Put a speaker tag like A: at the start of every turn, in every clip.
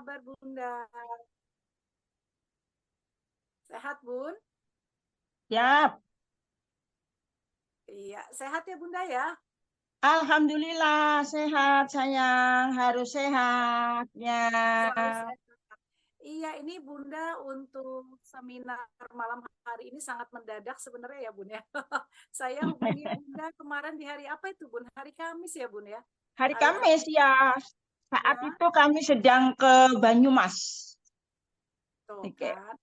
A: kabar Bunda? Sehat Bun?
B: Siap.
A: Iya, sehat ya Bunda ya?
B: Alhamdulillah sehat sayang, harus sehat ya.
A: Selalu sehat. Iya, ini Bunda untuk seminar malam hari ini sangat mendadak sebenarnya ya Bun ya. Saya hubungi Bunda kemarin di hari apa itu Bun? Hari Kamis ya Bun ya?
B: Hari
A: Hari
B: Kamis
A: Kamis
B: ya. Saat
A: ya,
B: itu kami sedang ke Banyumas.
A: tuh
B: Oke,
A: kan.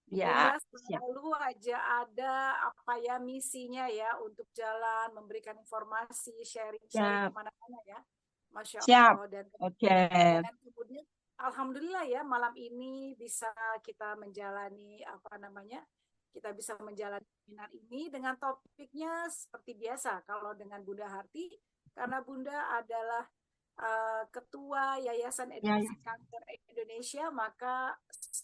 B: ya
A: Bunda
B: siap.
A: selalu aja ada apa ya misinya ya untuk jalan, memberikan informasi, sharing-sharing
B: Siap,
A: kemana-mana ya. Masya
B: siap.
A: Allah.
B: Oke,
A: Dan kemudian alhamdulillah ya malam ini bisa kita menjalani apa namanya? Kita bisa menjalani seminar ini dengan topiknya seperti biasa kalau dengan Bunda Harti karena Bunda adalah Ketua Yayasan
B: ya, ya.
A: Edukasi Kanker Indonesia, maka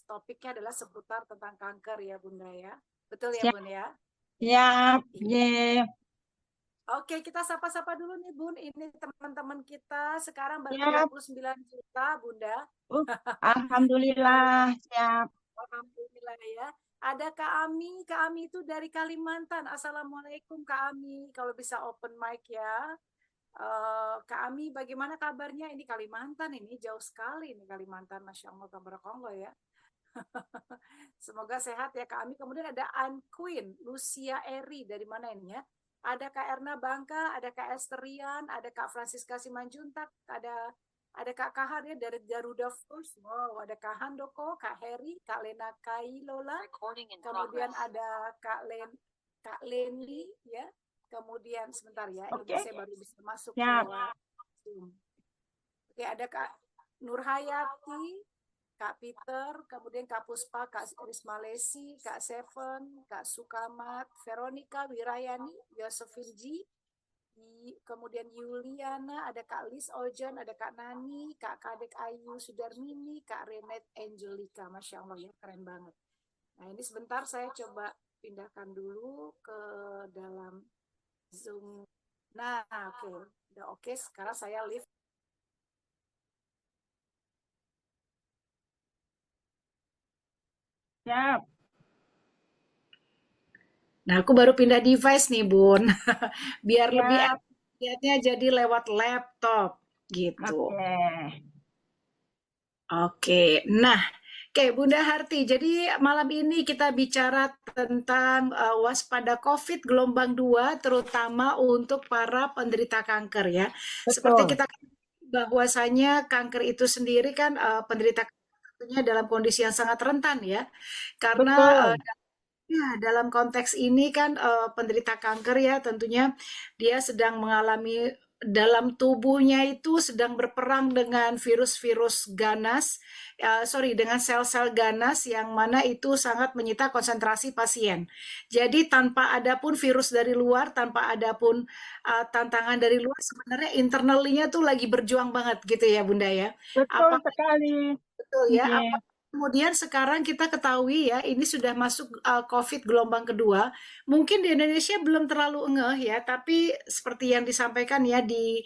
A: topiknya adalah seputar tentang kanker ya Bunda ya. Betul ya
B: Siap,
A: Bun ya?
B: siap. Ye.
A: Oke, kita sapa-sapa dulu nih Bun. Ini teman-teman kita sekarang baru
B: Siap.
A: 39 juta Bunda.
B: Uh,
A: Iya,
B: Alhamdulillah siap.
A: alhamdulillah ya. Ada Kak Ami itu dari Kalimantan. Assalamualaikum Kak Ami. Kalau bisa open mic ya. Kak Ami, bagaimana kabarnya? Ini Kalimantan, ini jauh sekali ini Kalimantan, Masya Allah, tabarakallah ya. Semoga sehat ya Kak Ami. Kemudian ada Ann Queen, Lucia Eri, dari mana ini ya? Ada Kak Erna Bangka, ada Kak Esterian, ada Kak Francisca Simanjuntak, ada Kak Kahar ya dari Garuda First. Wow, ada Kak Handoko, Kak Heri, Kak Lena Kailola. Kemudian ada Kak Lenli ya. Kemudian sebentar ya, ini
B: Oke,
A: saya baru bisa masuk
B: siap.
A: lewat Zoom. Oke, ada Kak Nurhayati, Kak Peter, kemudian Kak Puspa, Kak Risma Lesi, Kak Seven, Kak Sukamat, Veronica Wirayani, Josephine G, kemudian Yuliana, ada Kak Liz Ojan, ada Kak Nani, Kak Kadek Ayu Sudarmini, Kak Renet Angelica. Masya Allah ya, keren banget. Nah ini sebentar saya coba pindahkan dulu ke dalam Zoom. Nah, oke. Udah oke, sekarang saya live.
B: Siap.
A: Nah, aku baru pindah device nih, Bun. Biar lebih
B: Siap.
A: enak lihatnya jadi lewat laptop gitu.
B: Oke.
A: Oke. Nah, oke Bunda Harti. Jadi malam ini kita bicara tentang waspada COVID gelombang 2 terutama untuk para penderita kanker ya. Seperti
B: Betul.
A: kita bahwasanya kanker itu sendiri kan penderita tentunya dalam kondisi yang sangat rentan ya. Karena
B: Betul.
A: ya dalam konteks ini kan penderita kanker ya tentunya dia sedang mengalami dalam tubuhnya itu sedang berperang dengan virus-virus ganas, dengan sel-sel ganas yang mana itu sangat menyita konsentrasi pasien. Jadi tanpa ada pun virus dari luar, tanpa ada pun tantangan dari luar, sebenarnya internalnya tuh lagi berjuang banget gitu ya Bunda ya.
B: Betul
A: Apa
B: sekali.
A: betul ya? Apa
B: Iya.
A: kemudian sekarang kita ketahui ya, ini sudah masuk COVID gelombang kedua. Mungkin di Indonesia belum terlalu ngeh ya, tapi seperti yang disampaikan ya di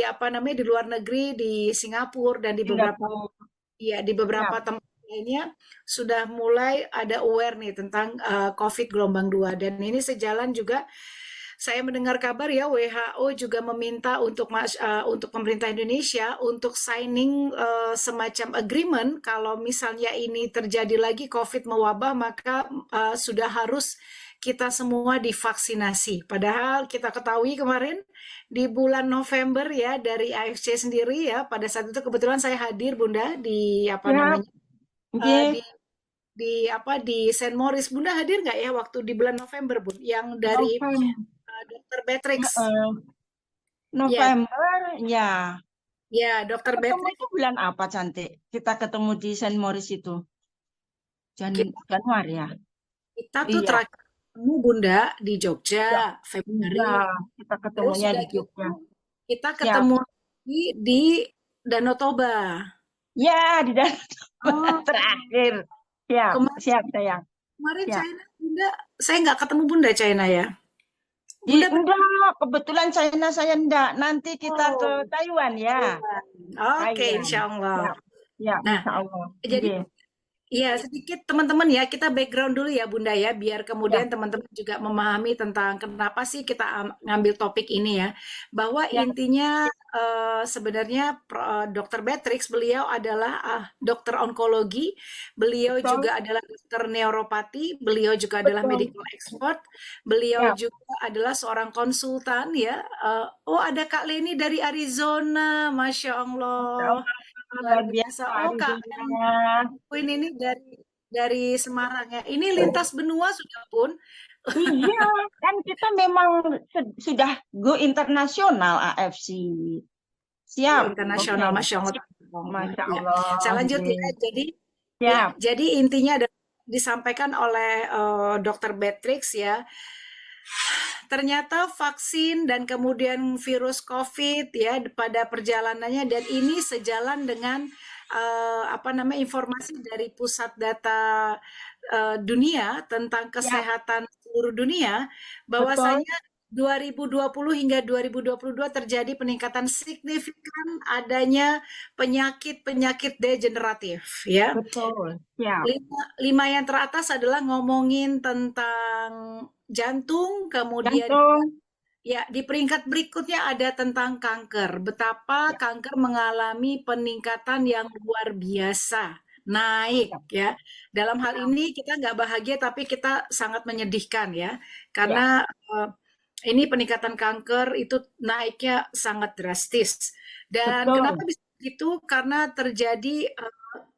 A: apa namanya di luar negeri, di Singapura dan di beberapa
B: Singapura.
A: ya di beberapa
B: Siap.
A: tempat lainnya sudah mulai ada aware nih tentang COVID gelombang 2 dan ini sejalan juga saya mendengar kabar ya WHO juga meminta untuk pemerintah Indonesia untuk signing semacam agreement kalau misalnya ini terjadi lagi COVID mewabah maka sudah harus kita semua divaksinasi. Padahal kita ketahui kemarin di bulan November ya dari AFC sendiri ya pada saat itu kebetulan saya hadir Bunda di apa
B: Siap.
A: namanya
B: Oke.
A: di Saint Maurice. Bunda hadir nggak ya waktu di bulan November Bun yang dari
B: November.
A: Dokter Beatrix. Ya,
B: November, ya.
A: ya
B: Kita
A: Dokter
B: ketemu
A: Beatrix
B: itu bulan apa, Cantik? Kita ketemu di Saint Maurice itu.
A: kita,
B: Januari ya?
A: kita tuh
B: Iya.
A: terakhir ketemu Bunda di Jogja
B: Ya. Iya,
A: Februari.
B: kita
A: Terus
B: ketemunya
A: sudah
B: di
A: gitu
B: Jogja.
A: kita
B: Siap.
A: ketemu di Danau Toba.
B: Ya, di dalam
A: Oh,
B: terakhir. Siap,
A: kemarin,
B: siap sayang.
A: kemarin
B: Siap.
A: China Bunda, saya nggak ketemu Bunda China ya. Bunda
B: Enggak, kebetulan saya enggak. Nanti kita ke
A: oh,
B: Taiwan ya.
A: Oke,
B: Taiwan.
A: insya Allah.
B: Siap. Ya,
A: Nah,
B: insya Allah.
A: jadi
B: Nggih.
A: iya, sedikit teman-teman ya, kita background dulu ya Bunda ya, biar
B: Ya,
A: kemudian teman-teman juga memahami tentang kenapa sih kita ngambil topik ini ya. Bahwa
B: ya,
A: intinya sebenarnya Dr. Beatrix, beliau adalah dokter onkologi, beliau
B: betul,
A: juga adalah dokter neuropati, beliau juga adalah
B: betul.
A: medical expert, beliau
B: Ya,
A: juga adalah seorang konsultan ya. Oh, ada Kak Leni dari Arizona, Masya
B: insya
A: Allah.
B: Allah
A: Luar
B: luar
A: biasa.
B: biasa
A: Oh, Kak
B: Arizona.
A: Queen ini dari Semarang ya. Ini lintas benua sudah pun.
B: Iya, kan kita memang sudah go internasional AFC. Siap, oke.
A: Internasional, Masya Allah.
B: Masya
A: Ya. Saya
B: Allah.
A: lanjut ya.
B: Nggih.
A: Jadi ya,
B: Siap,
A: jadi intinya disampaikan oleh Dr. Beatrix ya. Ternyata vaksin dan kemudian virus COVID ya pada perjalanannya, dan ini sejalan dengan apa namanya informasi dari pusat data dunia tentang
B: ya,
A: kesehatan seluruh dunia,
B: betul,
A: bahwasanya 2020 hingga 2022 terjadi peningkatan signifikan adanya penyakit-penyakit degeneratif ya.
B: betul. Siap.
A: Lima yang teratas adalah ngomongin tentang jantung, kemudian
B: Jantung.
A: ya di peringkat berikutnya ada tentang kanker. Betapa
B: Ya,
A: kanker mengalami peningkatan yang luar biasa,
B: ya,
A: naik ya. Dalam hal
B: ya,
A: ini kita nggak bahagia, tapi kita sangat menyedihkan ya,
B: ya.
A: karena ini peningkatan kanker itu naiknya sangat drastis. Dan kenapa
B: Betul.
A: bisa begitu? Karena terjadi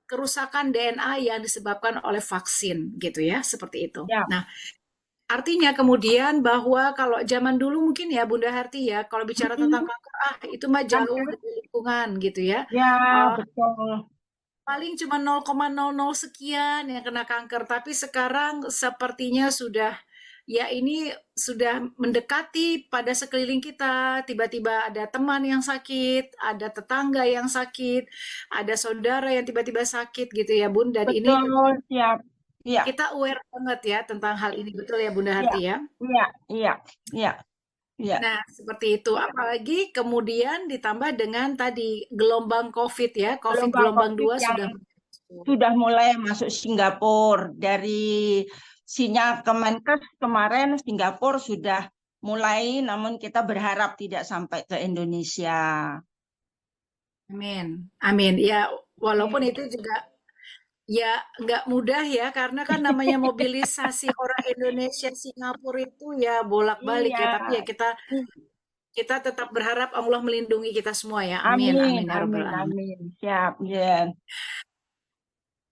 A: kerusakan DNA yang disebabkan oleh vaksin gitu ya, seperti itu.
B: Ya.
A: Nah, artinya kemudian bahwa kalau zaman dulu mungkin ya Bunda Harti ya, kalau bicara tentang
B: Mm,
A: kanker, itu mah jauh
B: kanker.
A: dari lingkungan gitu ya.
B: Ya,
A: Eh,
B: betul.
A: paling cuma 0,00 sekian yang kena kanker, tapi sekarang sepertinya sudah ya ini sudah mendekati pada sekeliling kita. Tiba-tiba ada teman yang sakit, ada tetangga yang sakit, ada saudara yang tiba-tiba sakit gitu ya Bun. Dan ini
B: Betul, siap. Iya,
A: kita aware banget ya tentang hal ini, betul ya Bunda
B: iya,
A: Harti ya.
B: iya, iya, iya, iya.
A: Nah, seperti itu. Apalagi kemudian ditambah dengan tadi gelombang COVID ya, COVID
B: Gelombang
A: gelombang
B: COVID
A: 2
B: yang
A: sudah.
B: sudah mulai masuk Singapura. Dari sinyal Kemenkes kemarin Singapura sudah mulai, namun kita berharap tidak sampai ke Indonesia.
A: Amin. Amin. Ya, walaupun
B: Oke.
A: itu juga ya nggak mudah ya, karena kan namanya mobilisasi orang Indonesia Singapura itu ya bolak-balik ya,
B: Iya,
A: tapi ya kita kita tetap berharap Allah melindungi kita semua ya. Amin.
B: amin,
A: Amin ya rabbal
B: amin,
A: alamin.
B: amin. Siap, ya.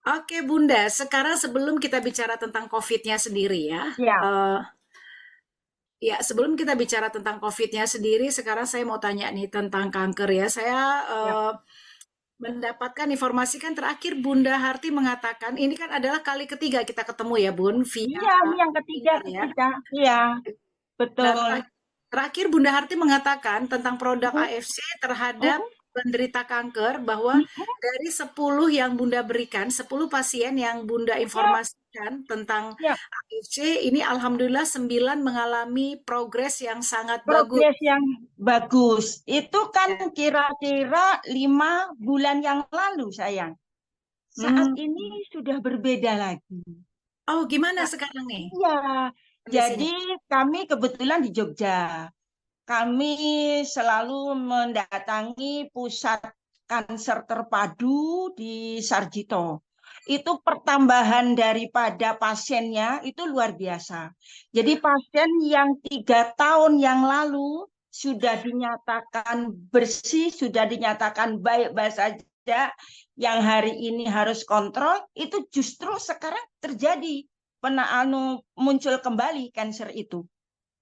A: Oke, Bunda. Sekarang sebelum kita bicara tentang COVID-nya sendiri ya,
B: Siap.
A: eh, ya, sebelum kita bicara tentang COVID-nya sendiri, sekarang saya mau tanya nih tentang kanker ya. Saya
B: Siap.
A: mendapatkan informasi kan terakhir Bunda Harti mengatakan, ini kan adalah kali ketiga kita ketemu ya Bun, via
B: Iya, ini yang ketiga
A: webinar ya.
B: kita. Iya,
A: Nah,
B: betul.
A: terakhir Bunda Harti mengatakan tentang produk
B: Mm,
A: AFC terhadap
B: mm,
A: penderita kanker, bahwa
B: mm.
A: dari 10 yang Bunda berikan, 10 pasien yang Bunda
B: Siap,
A: informasikan tentang
B: siap.
A: AFC, ini alhamdulillah 9 mengalami progres yang sangat bagus.
B: Progres yang bagus. Itu kan
A: Ya.
B: kira-kira 5 bulan yang lalu, sayang. Saat
A: Hmm.
B: ini sudah berbeda lagi.
A: Oh, gimana
B: Nah,
A: sekarang nih
B: iya, jadi
A: kondisinya?
B: kami kebetulan di Jogja. Kami selalu mendatangi pusat kanker terpadu di Sarjito. Itu pertambahan daripada pasiennya itu luar biasa. Jadi pasien yang 3 tahun yang lalu sudah dinyatakan bersih, sudah dinyatakan baik-baik saja, yang hari ini harus kontrol, itu justru sekarang terjadi muncul kembali kanker itu.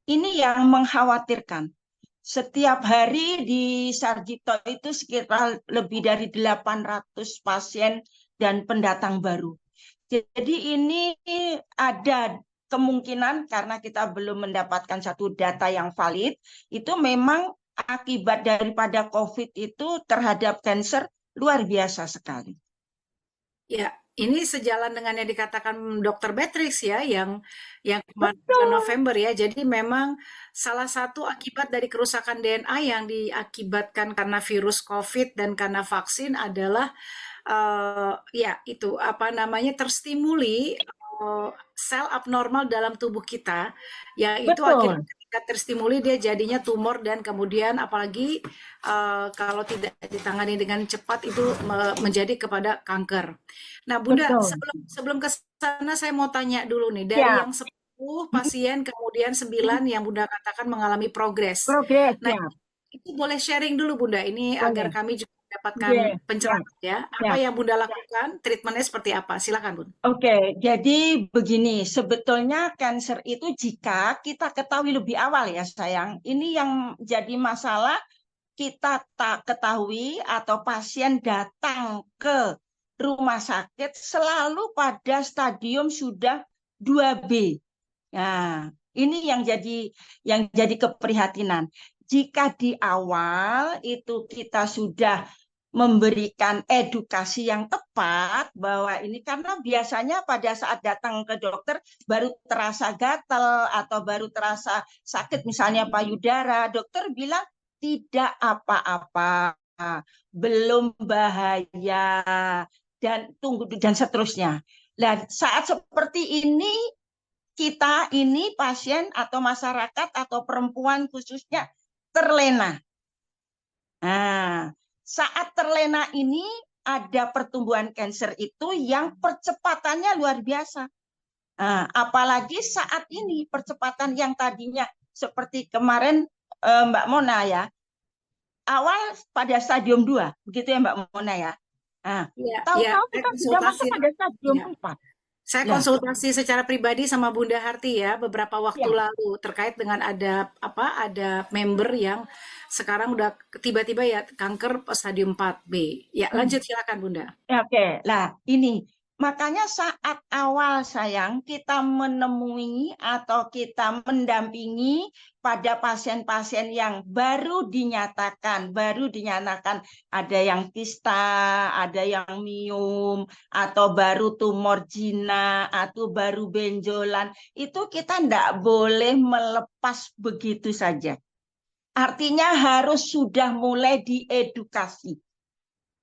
B: Ini yang mengkhawatirkan. Setiap hari di Sarjito itu sekitar lebih dari 800 pasien dan pendatang baru. Jadi ini ada kemungkinan karena kita belum mendapatkan satu data yang valid, itu memang akibat daripada COVID itu terhadap kanker luar biasa sekali.
A: Ya, ini sejalan dengan yang dikatakan Dokter Beatrix ya, yang kemarin bulan
B: Betul.
A: November ya. Jadi memang salah satu akibat dari kerusakan DNA yang diakibatkan karena virus COVID dan karena vaksin adalah ya itu apa namanya terstimuli sel abnormal dalam tubuh kita, yang itu akhirnya
B: Betul,
A: ketika terstimuli dia jadinya tumor dan kemudian apalagi kalau tidak ditangani dengan cepat itu menjadi kepada kanker. Nah, Bunda,
B: betul.
A: sebelum sebelum ke sana saya mau tanya dulu nih, dari
B: Ya,
A: yang 10 pasien kemudian 9 yang Bunda katakan mengalami progres.
B: progres
A: Nah,
B: ya,
A: itu boleh sharing dulu Bunda, ini agar
B: boleh.
A: kami juga mendapatkan
B: Ya, ya,
A: pencerahan ya. Apa
B: ya.
A: yang Bunda lakukan, treatmentnya seperti apa? Silakan Bun.
B: Oke, jadi begini, sebetulnya cancer itu jika kita ketahui lebih awal ya sayang, ini yang jadi masalah kita tak ketahui atau pasien datang ke rumah sakit selalu pada stadium sudah 2B. Nah, ini yang jadi keprihatinan. Jika di awal itu kita sudah memberikan edukasi yang tepat bahwa ini karena biasanya pada saat datang ke dokter baru terasa gatal atau baru terasa sakit misalnya payudara, dokter bilang tidak apa-apa, belum bahaya dan tunggu dan seterusnya. Dan saat seperti ini kita ini pasien atau masyarakat atau perempuan khususnya terlena. Nah, saat terlena ini ada pertumbuhan kanker itu yang percepatannya luar biasa. Nah, apalagi saat ini percepatan yang tadinya seperti kemarin Mbak Mona ya, awal pada stadium 2, begitu ya Mbak Mona ya. Nah,
A: Iya, iya,
B: tahu-tahu
A: saya
B: kita sudah
A: konsultasi.
B: masuk pada stadium
A: Iya.
B: 4.
A: Saya
B: Lah,
A: konsultasi secara pribadi sama Bunda Harti ya beberapa waktu
B: ya.
A: lalu terkait dengan ada member yang sekarang udah tiba-tiba ya kanker stadium 4B. Ya,
B: Hmm.
A: lanjut silakan Bunda.
B: Ya, oke, lah ini makanya saat awal sayang kita menemui atau kita mendampingi pada pasien-pasien yang baru dinyatakan ada yang kista, ada yang miom, atau baru tumor jina, atau baru benjolan, itu kita tidak boleh melepas begitu saja. Artinya harus sudah mulai diedukasi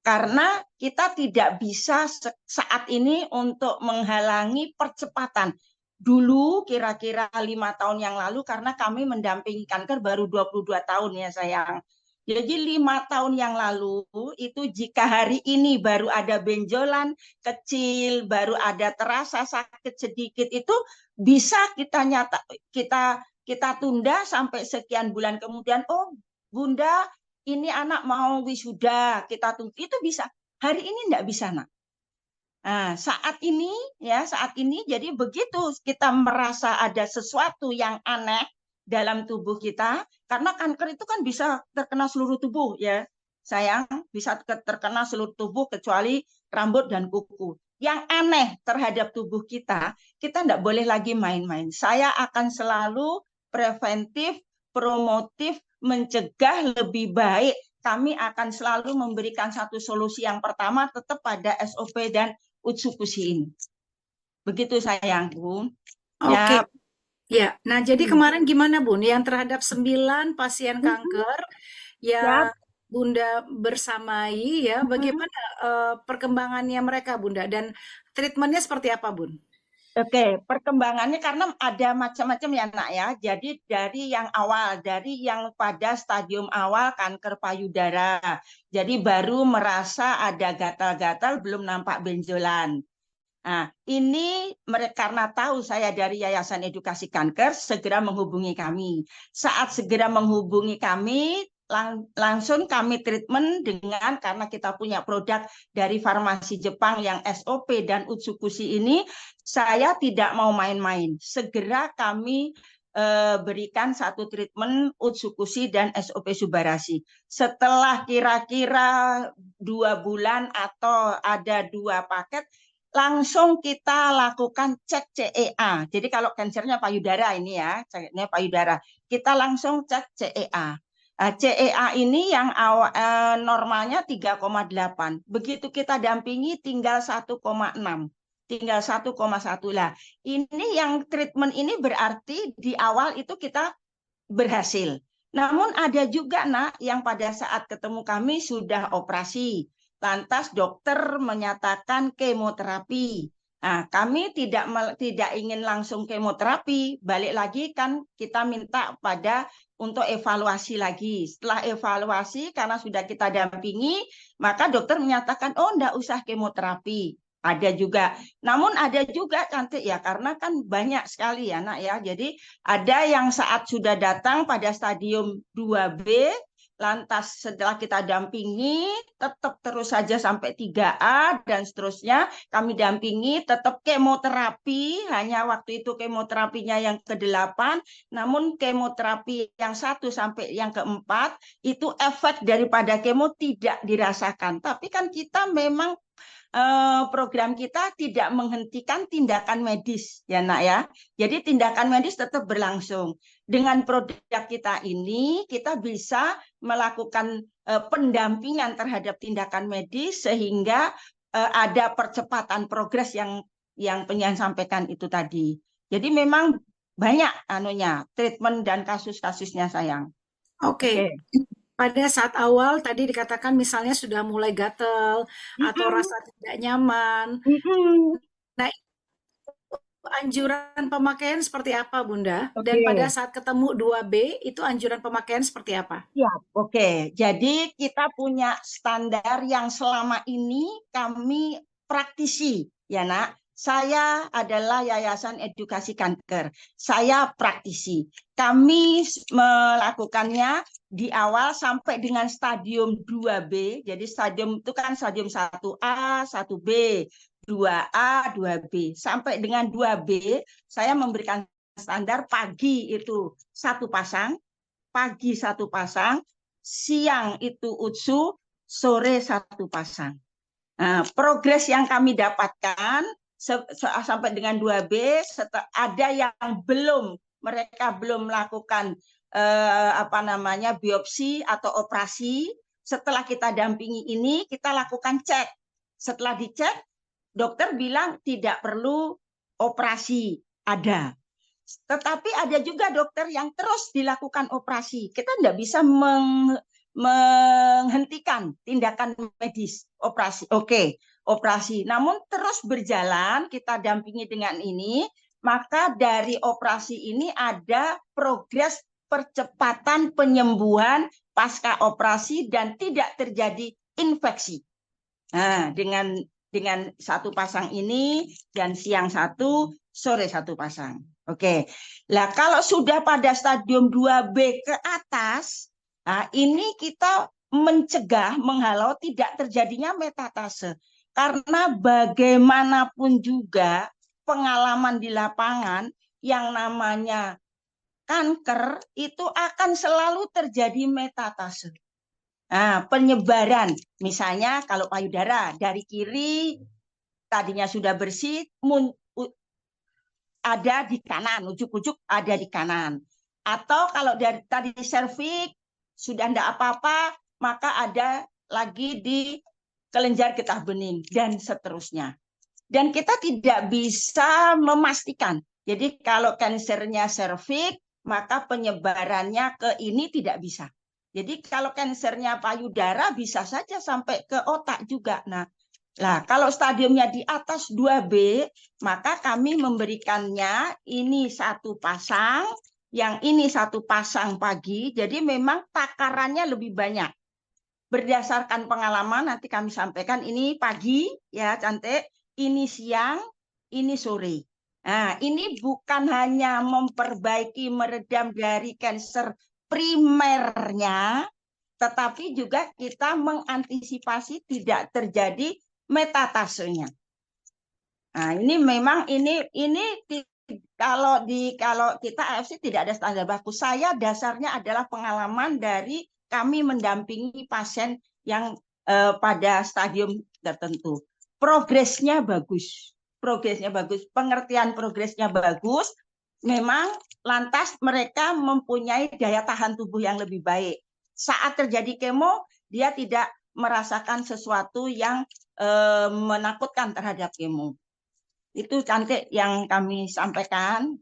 B: karena kita tidak bisa saat ini untuk menghalangi percepatan. Dulu kira-kira 5 tahun yang lalu karena kami mendampingi kanker baru 22 tahun ya sayang. Jadi 5 tahun yang lalu itu jika hari ini baru ada benjolan kecil, baru ada terasa sakit sedikit itu bisa kita tunda sampai sekian bulan kemudian. Oh, Bunda, ini anak mau wisuda, kita tunggu. Itu bisa. Hari ini enggak bisa, Nak. Nah, saat ini jadi begitu kita merasa ada sesuatu yang aneh dalam tubuh kita, karena kanker itu kan bisa terkena seluruh tubuh ya. Sayang, bisa terkena seluruh tubuh kecuali rambut dan kuku. Yang aneh terhadap tubuh kita enggak boleh lagi main-main. Saya akan selalu preventif, promotif, mencegah lebih baik. Kami akan selalu memberikan satu solusi yang pertama tetap pada SOP dan Utsukushi ini. Begitu sayangku.
A: Oke,
B: Ya,
A: ya. Nah, jadi kemarin gimana Bun? Yang terhadap 9 pasien kanker
B: ya.
A: yang Bunda bersamai ya, bagaimana perkembangannya mereka Bunda dan treatmentnya seperti apa Bun?
B: Oke, perkembangannya karena ada macam-macam ya nak ya. Jadi dari yang pada stadium awal kanker payudara. Jadi baru merasa ada gatal-gatal, belum nampak benjolan. Nah, ini mereka karena tahu saya dari Yayasan Edukasi Kanker segera menghubungi kami. Saat segera menghubungi kami, langsung kami treatment dengan karena kita punya produk dari farmasi Jepang yang SOP dan Utsukushi ini, saya tidak mau main-main. Segera kami berikan satu treatment Utsukushi dan SOP Subarasi. Setelah kira-kira 2 bulan atau ada 2 paket, langsung kita lakukan cek CEA. Jadi kalau kankernya payudara ini ya, ceknya payudara, kita langsung cek CEA. CEA ini yang normalnya 3,8. Begitu kita dampingi tinggal 1,6. Tinggal 1,1 lah. Ini yang treatment ini berarti di awal itu kita berhasil. Namun ada juga nak yang pada saat ketemu kami sudah operasi. lantas dokter menyatakan kemoterapi. Nah, kami tidak ingin langsung kemoterapi, balik lagi kan kita minta pada untuk evaluasi lagi. Setelah evaluasi, karena sudah kita dampingi, maka dokter menyatakan, oh enggak usah kemoterapi. Ada juga, namun ada juga cantik ya, karena kan banyak sekali ya nak ya. Jadi ada yang saat sudah datang pada stadium 2B, lantas setelah kita dampingi, tetap terus saja sampai 3A dan seterusnya, kami dampingi tetap kemoterapi, hanya waktu itu kemoterapinya yang ke-8, namun kemoterapi yang 1 sampai yang ke-4, itu efek daripada kemo tidak dirasakan. Tapi kan kita memang program kita tidak menghentikan tindakan medis ya nak ya. Jadi tindakan medis tetap berlangsung. Dengan produk kita ini kita bisa melakukan pendampingan terhadap tindakan medis sehingga ada percepatan progres yang pengen sampaikan itu tadi. Jadi memang banyak anunya treatment dan kasus-kasusnya sayang.
A: Oke. Pada saat awal tadi dikatakan misalnya sudah mulai gatel atau rasa tidak nyaman. Nah, anjuran pemakaian seperti apa, Bunda? Dan pada saat ketemu 2B, itu anjuran pemakaian seperti apa?
B: Ya, oke. Jadi kita punya standar yang selama ini kami praktisi, ya nak. Saya adalah Yayasan Edukasi Kanker. Saya praktisi. Kami melakukannya di awal sampai dengan stadium 2B. Jadi stadium itu kan stadium 1A, 1B, 2A, 2B. Sampai dengan 2B, saya memberikan standar pagi itu 1 pasang, pagi 1 pasang, siang itu utsu, sore 1 pasang. Nah, progres yang kami dapatkan sampai dengan 2B, ada yang mereka belum melakukan biopsi atau operasi. Setelah kita dampingi ini, kita lakukan cek. Setelah dicek, dokter bilang tidak perlu operasi, ada. Tetapi ada juga dokter yang terus dilakukan operasi. Kita tidak bisa menghentikan tindakan medis operasi. Oke, operasi. Namun terus berjalan, kita dampingi dengan ini, maka dari operasi ini ada progres percepatan penyembuhan pasca operasi dan tidak terjadi infeksi. Nah, dengan 1 pasang ini dan siang 1, sore 1 pasang. Oke. Lah kalau sudah pada stadium 2B ke atas, nah ini kita mencegah, menghalau tidak terjadinya metatase. Karena bagaimanapun juga pengalaman di lapangan yang namanya kanker itu akan selalu terjadi metatase. Nah, penyebaran, misalnya kalau payudara dari kiri tadinya sudah bersih, ada di kanan, ujuk-ujuk ada di kanan. Atau kalau dari tadi serviks sudah tidak apa-apa, maka ada lagi di kelenjar getah bening dan seterusnya. Dan kita tidak bisa memastikan. Jadi kalau kansernya serviks, maka penyebarannya ke ini tidak bisa. Jadi kalau kansernya payudara bisa saja sampai ke otak juga. Nah, kalau stadiumnya di atas 2B, maka kami memberikannya ini 1 pasang, yang ini 1 pasang pagi. Jadi memang takarannya lebih banyak. Berdasarkan pengalaman nanti kami sampaikan, ini pagi ya cantik, ini siang, ini sore. Nah, ini bukan hanya memperbaiki meredam dari kanker primernya, tetapi juga kita mengantisipasi tidak terjadi metatasenya. Nah, ini memang ini kalau kita AFC tidak ada standar baku. Saya dasarnya adalah pengalaman dari kami mendampingi pasien yang pada stadium tertentu. Progresnya bagus. Pengertian progresnya bagus, memang lantas mereka mempunyai daya tahan tubuh yang lebih baik. Saat terjadi kemo, dia tidak merasakan sesuatu yang menakutkan terhadap kemo. Itu cantik yang kami sampaikan.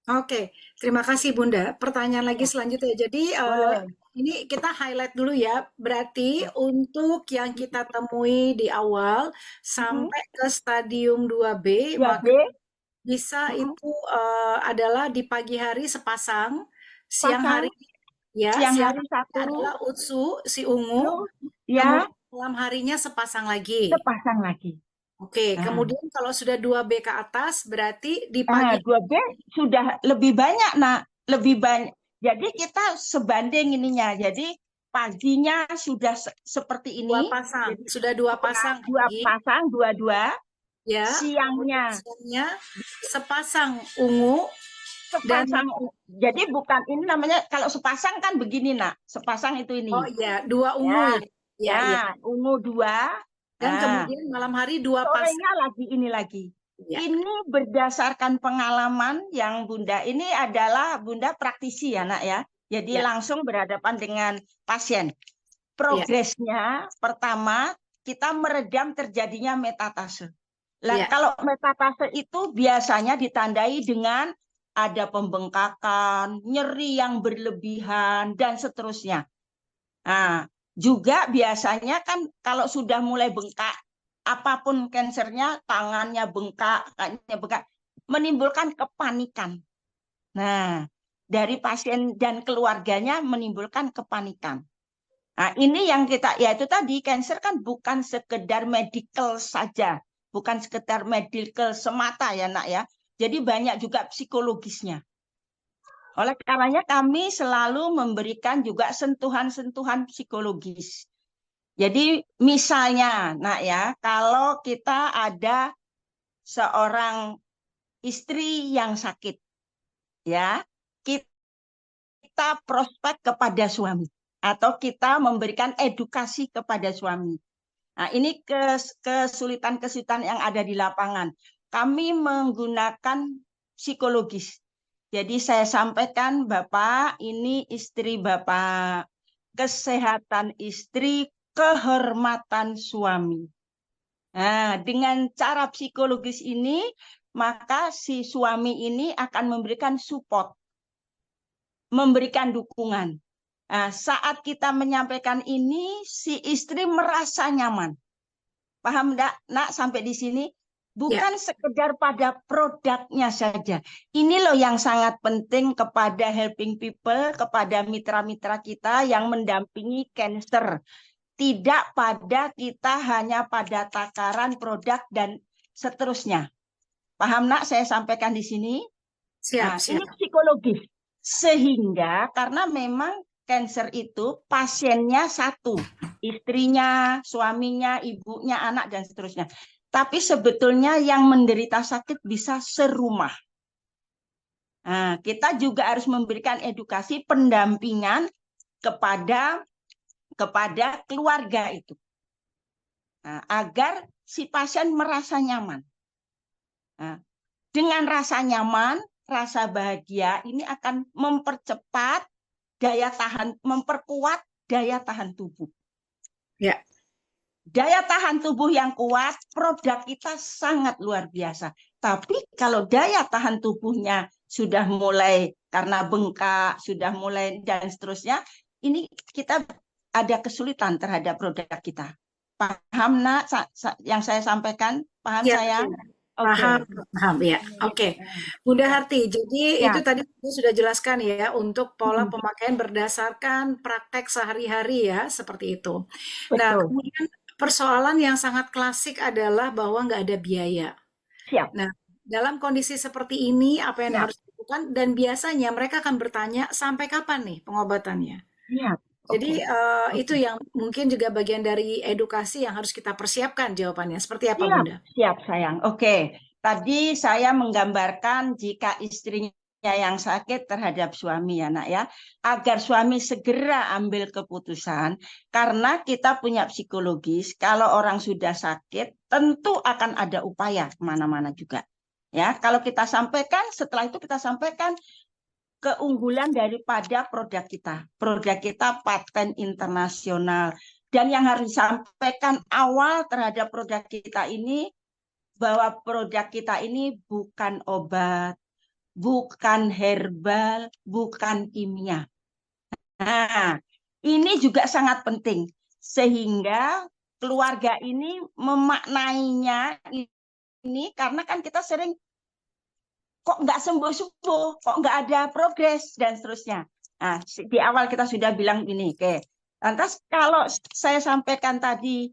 A: Oke, terima kasih Bunda. Pertanyaan lagi
B: Ya,
A: selanjutnya. Jadi
B: boleh.
A: ini kita highlight dulu ya. Berarti untuk yang kita temui di awal
B: Mhm.
A: sampai ke stadium 2B,
B: Ya,
A: maka
B: B.
A: bisa
B: Mhm.
A: itu adalah di pagi hari sepasang, siang
B: Pasang,
A: hari ya,
B: siang
A: siang
B: hari
A: harinya
B: satu,
A: adalah utsu si ungu,
B: lu, ya,
A: kemudian malam harinya sepasang lagi.
B: sepasang lagi.
A: Oke,
B: Nah,
A: kemudian kalau sudah 2B ke atas berarti di pagi
B: 2B sudah lebih banyak, nak. Lebih banyak. Jadi kita sebanding ininya. Jadi paginya sudah seperti
A: dua
B: ini.
A: pasang,
B: Jadi
A: sudah dua
B: dua,
A: pasang
B: dua
A: pagi.
B: pasang, dua-dua.
A: Ya, kemudian
B: Siangnya
A: siangnya sepasang ungu dan
B: sepasang. Jadi bukan ini namanya, kalau sepasang kan begini, nak. Sepasang itu ini.
A: oh iya, dua ungu
B: Ya,
A: ya. Ya,
B: ya,
A: iya.
B: ungu dua.
A: Dan
B: Nah,
A: kemudian malam hari dua pasang.
B: sorenya lagi ini lagi.
A: Ya,
B: Ini berdasarkan pengalaman yang Bunda, ini adalah Bunda praktisi ya, nak ya. Jadi
A: ya,
B: langsung berhadapan dengan pasien.
A: ya,
B: Progresnya pertama kita meredam terjadinya metatase. Lah
A: ya,
B: kalau metatase itu biasanya ditandai dengan ada pembengkakan, nyeri yang berlebihan dan seterusnya. Nah, juga biasanya kan kalau sudah mulai bengkak, apapun kansernya, tangannya bengkak, kakinya bengkak, menimbulkan kepanikan. Nah, dari pasien dan keluarganya menimbulkan kepanikan. Nah, ini yang kita, yaitu tadi, kanker kan bukan sekedar medical saja, bukan sekedar medical semata ya, nak ya. Jadi banyak juga psikologisnya. Oleh karenanya kami selalu memberikan juga sentuhan-sentuhan psikologis. Jadi misalnya, nak ya, kalau kita ada seorang istri yang sakit, ya, kita prospek kepada suami atau kita memberikan edukasi kepada suami. Nah, ini kesulitan-kesulitan yang ada di lapangan. Kami menggunakan psikologis. Jadi saya sampaikan, Bapak, ini istri Bapak, kesehatan istri, kehormatan suami. Nah, dengan cara psikologis ini, maka si suami ini akan memberikan support, memberikan dukungan. Nah, saat kita menyampaikan ini, si istri merasa nyaman. Paham enggak, nak, sampai di sini?
A: ya.
B: Bukan sekedar pada produknya saja. Ini loh yang sangat penting kepada helping people, kepada mitra-mitra kita yang mendampingi cancer. Tidak pada kita hanya pada takaran produk dan seterusnya. Paham, nak, saya sampaikan di sini?
A: Siap,
B: Nah, ini
A: siap.
B: psikologis. Sehingga karena memang cancer itu pasiennya satu, istrinya, suaminya, ibunya, anak, dan seterusnya. Tapi sebetulnya yang menderita sakit bisa serumah. Nah, kita juga harus memberikan edukasi pendampingan kepada keluarga itu. Nah, agar si pasien merasa nyaman. Nah, dengan rasa nyaman, rasa bahagia ini akan mempercepat daya tahan, memperkuat daya tahan tubuh.
A: Ya,
B: Daya tahan tubuh yang kuat, produk kita sangat luar biasa. Tapi kalau daya tahan tubuhnya sudah mulai karena bengkak, sudah mulai dan seterusnya, ini kita ada kesulitan terhadap produk kita. Paham, nak, yang saya sampaikan? Paham,
A: siap,
B: sayang?
A: siap. Paham,
B: Oke.
A: paham ya. Oke. Bunda Harti, jadi itu
B: Ya.
A: tadi saya sudah jelaskan ya untuk pola
B: Mm,
A: pemakaian berdasarkan praktek sehari-hari ya, seperti itu. Nah,
B: betul.
A: kemudian persoalan yang sangat klasik adalah bahwa nggak ada biaya.
B: Siap.
A: Nah, dalam kondisi seperti ini, apa yang
B: Siap.
A: harus dilakukan? Dan biasanya mereka akan bertanya, sampai kapan nih pengobatannya?
B: Siap.
A: Jadi
B: Oke.
A: itu
B: Oke.
A: yang mungkin juga bagian dari edukasi yang harus kita persiapkan jawabannya. Seperti apa,
B: Siap,
A: Bunda?
B: siap sayang. Oke, tadi saya menggambarkan jika istrinya yang sakit terhadap suami ya, nak ya, agar suami segera ambil keputusan karena kita punya psikologis. Kalau orang sudah sakit, tentu akan ada upaya kemana-mana juga. Ya, kalau kita sampaikan, setelah itu kita sampaikan keunggulan daripada produk kita. Produk kita paten internasional. Dan yang harus disampaikan awal terhadap produk kita ini, bahwa produk kita ini bukan obat, bukan herbal, bukan kimia. Nah, ini juga sangat penting sehingga keluarga ini memaknainya ini karena kan kita sering kok nggak sembuh-sembuh, kok nggak ada progres dan seterusnya. Nah, di awal kita sudah bilang ini, oke. Lantas kalau saya sampaikan tadi